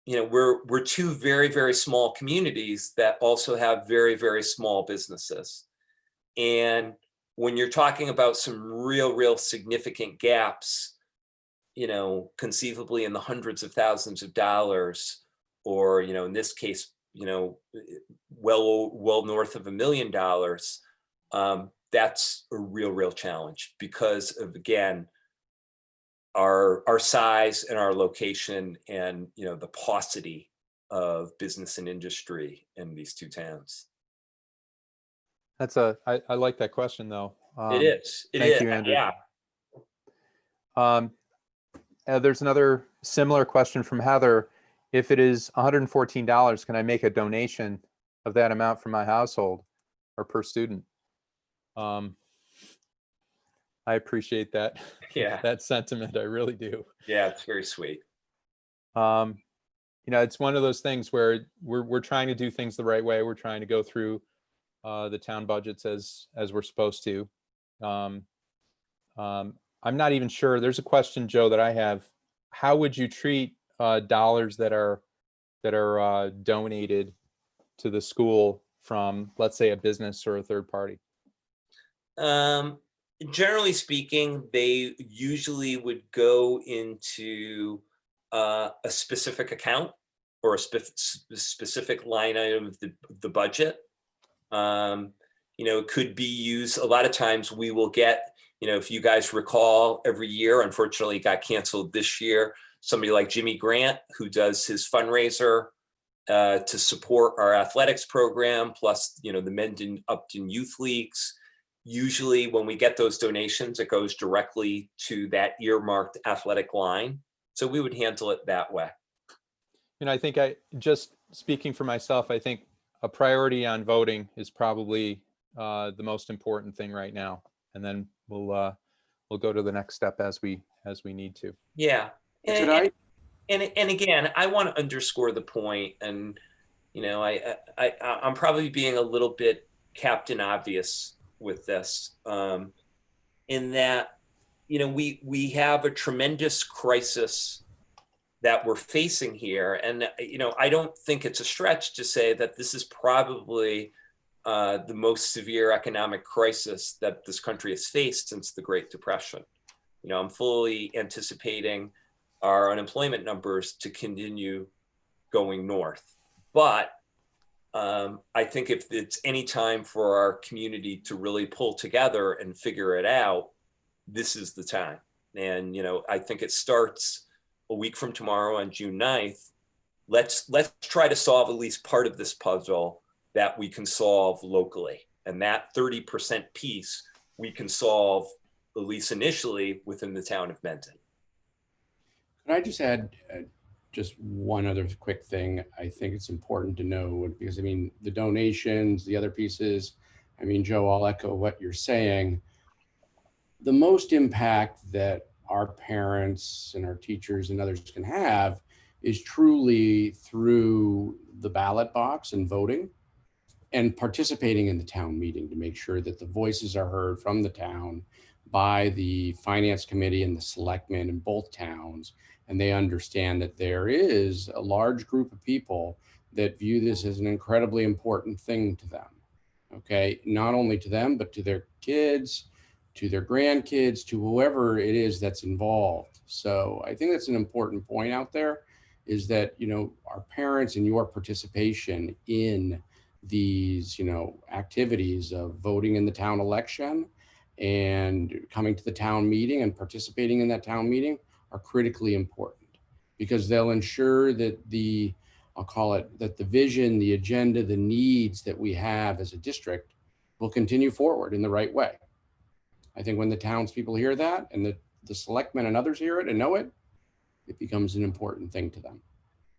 we're 2 very, very small communities that also have very, very small businesses. And when you're talking about some real significant gaps, conceivably in the hundreds of thousands of dollars, or, in this case, well north of $1 million, that's a real challenge because of, again, our size and our location and, the paucity of business and industry in these 2 towns. I like that question though. It is. Thank you, Andrew. Yeah. There's another similar question from Heather. if it is $114, can I make a donation of that amount from my household or per student? I appreciate that. Yeah. That sentiment. I really do. Yeah, it's very sweet. It's one of those things where we're trying to do things the right way. We're trying to go through the town budgets as we're supposed to. I'm not even sure. There's a question, Joe, that I have. How would you treat dollars that are donated to the school from, let's say, a business or a third party? Generally speaking, they usually would go into a specific account or a specific line item of the budget. It could be used. A lot of times we will get, if you guys recall, every year, unfortunately it got canceled this year, somebody like Jimmy Grant, who does his fundraiser to support our athletics program, plus, the Mendon-Upton youth leagues. Usually when we get those donations, it goes directly to that earmarked athletic line. So we would handle it that way. I think just speaking for myself, I think a priority on voting is probably the most important thing right now. And then we'll go to the next step as we need to. Yeah. Could I? And again, I want to underscore the point, and I'm probably being a little bit Captain Obvious with this, in that we have a tremendous crisis that we're facing here, and I don't think it's a stretch to say that this is probably the most severe economic crisis that this country has faced since the Great Depression. I'm fully anticipating our unemployment numbers to continue going north. But I think if it's any time for our community to really pull together and figure it out, this is the time. And, I think it starts a week from tomorrow on June 9th. Let's try to solve at least part of this puzzle that we can solve locally. And that 30% piece we can solve, at least initially, within the town of Mendon. Could I just add just one other quick thing? I think it's important to know, because the donations, the other pieces, Joe, I'll echo what you're saying. The most impact that our parents and our teachers and others can have is truly through the ballot box and voting and participating in the town meeting to make sure that the voices are heard from the town by the finance committee and the selectmen in both towns. And they understand that there is a large group of people that view this as an incredibly important thing to them. Okay, not only to them, but to their kids, to their grandkids, to whoever it is that's involved. So I think that's an important point out there, is that, our parents and your participation in these, activities of voting in the town election and coming to the town meeting and participating in that town meeting are critically important, because they'll ensure that I'll call it, that the vision, the agenda, the needs that we have as a district will continue forward in the right way. I think when the townspeople hear that, and the selectmen and others hear it and know it, it becomes an important thing to them.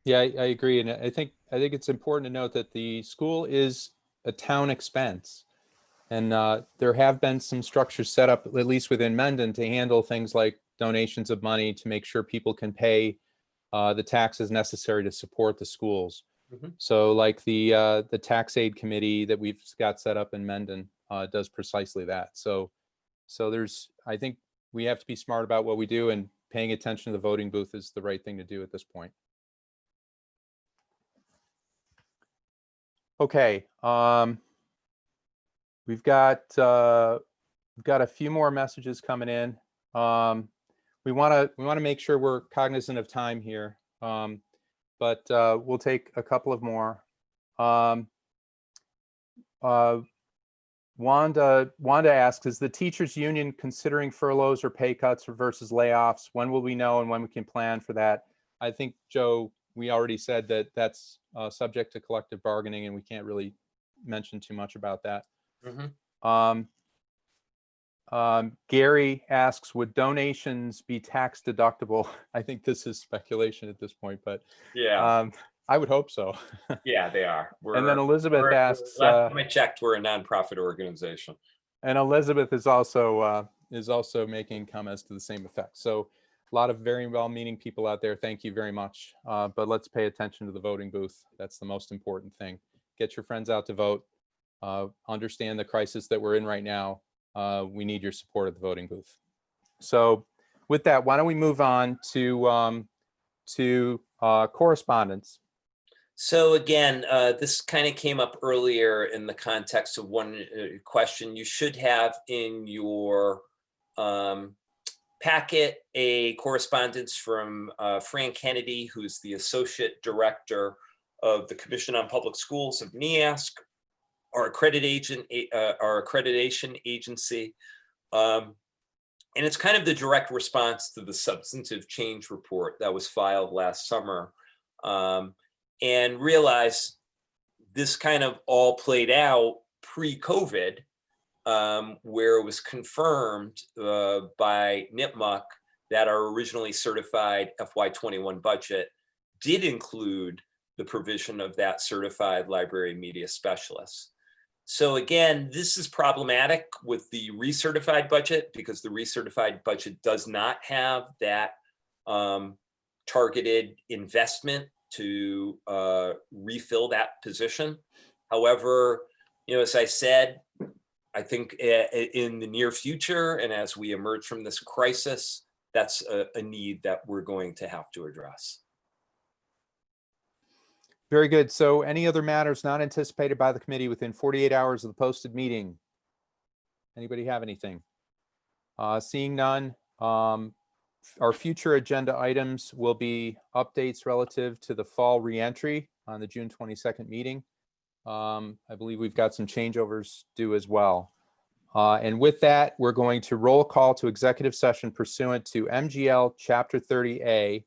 Yeah, I agree. And I think it's important to note that the school is a town expense. And there have been some structures set up, at least within Mendon, to handle things like donations of money to make sure people can pay the taxes necessary to support the schools. Mm-hmm. So like the tax aid committee that we've got set up in Mendon does precisely that. So I think we have to be smart about what we do, and paying attention to the voting booth is the right thing to do at this point. Okay, we've got a few more messages coming in. We want to make sure we're cognizant of time here, but we'll take a couple of more. Wanda asks, is the teachers union considering furloughs or pay cuts versus layoffs? When will we know, and when we can plan for that? I think, Joe, we already said that that's subject to collective bargaining, and we can't really mention too much about that. Mm-hmm. Gary asks, would donations be tax deductible? I think this is speculation at this point, but Yeah, I would hope so. yeah, they are. And then Elizabeth asks, last time I checked, we're a nonprofit organization. and Elizabeth is also making comments to the same effect. So a lot of very well-meaning people out there. Thank you very much. But let's pay attention to the voting booth. That's the most important thing. Get your friends out to vote. Understand the crisis that we're in right now. We need your support at the voting booth. So with that, why don't we move on to correspondence? So again, this kind of came up earlier in the context of one question. You should have in your packet a correspondence from Fran Kennedy, who's the Associate Director of the Commission on Public Schools of NEASC, our accreditation agency. And it's kind of the direct response to the substantive change report that was filed last summer. And realize this kind of all played out pre-COVID, where it was confirmed by NIPMUC that our originally certified FY21 budget did include the provision of that certified library media specialist. So again, this is problematic with the recertified budget because the recertified budget does not have that targeted investment to refill that position. However, as I said, I think in the near future and as we emerge from this crisis, that's a need that we're going to have to address. Very good. So any other matters not anticipated by the committee within 48 hours of the posted meeting? Anybody have anything? Seeing none, our future agenda items will be updates relative to the fall reentry on the June 22nd meeting. I believe we've got some changeovers due as well. And with that, we're going to roll call to executive session pursuant to MGL Chapter 30A,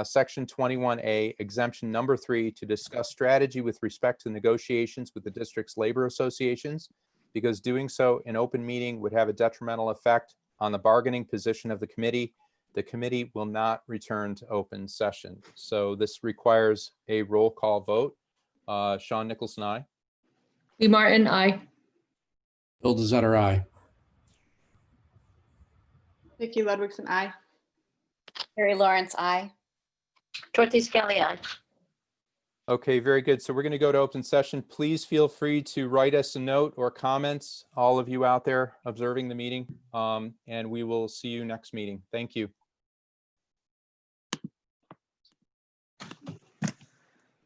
Section 21A, exemption number 3, to discuss strategy with respect to negotiations with the district's labor associations, because doing so in open meeting would have a detrimental effect on the bargaining position of the committee. The committee will not return to open session. So this requires a roll call vote. Sean Nicholson, aye. Lee Martin, aye. Bill Desutter, aye. Vicki Ludwigson, aye. Mary Lawrence, aye. Dorothy Scalia, aye. Okay, very good. So we're going to go to open session. Please feel free to write us a note or comments, all of you out there observing the meeting, and we will see you next meeting. Thank you.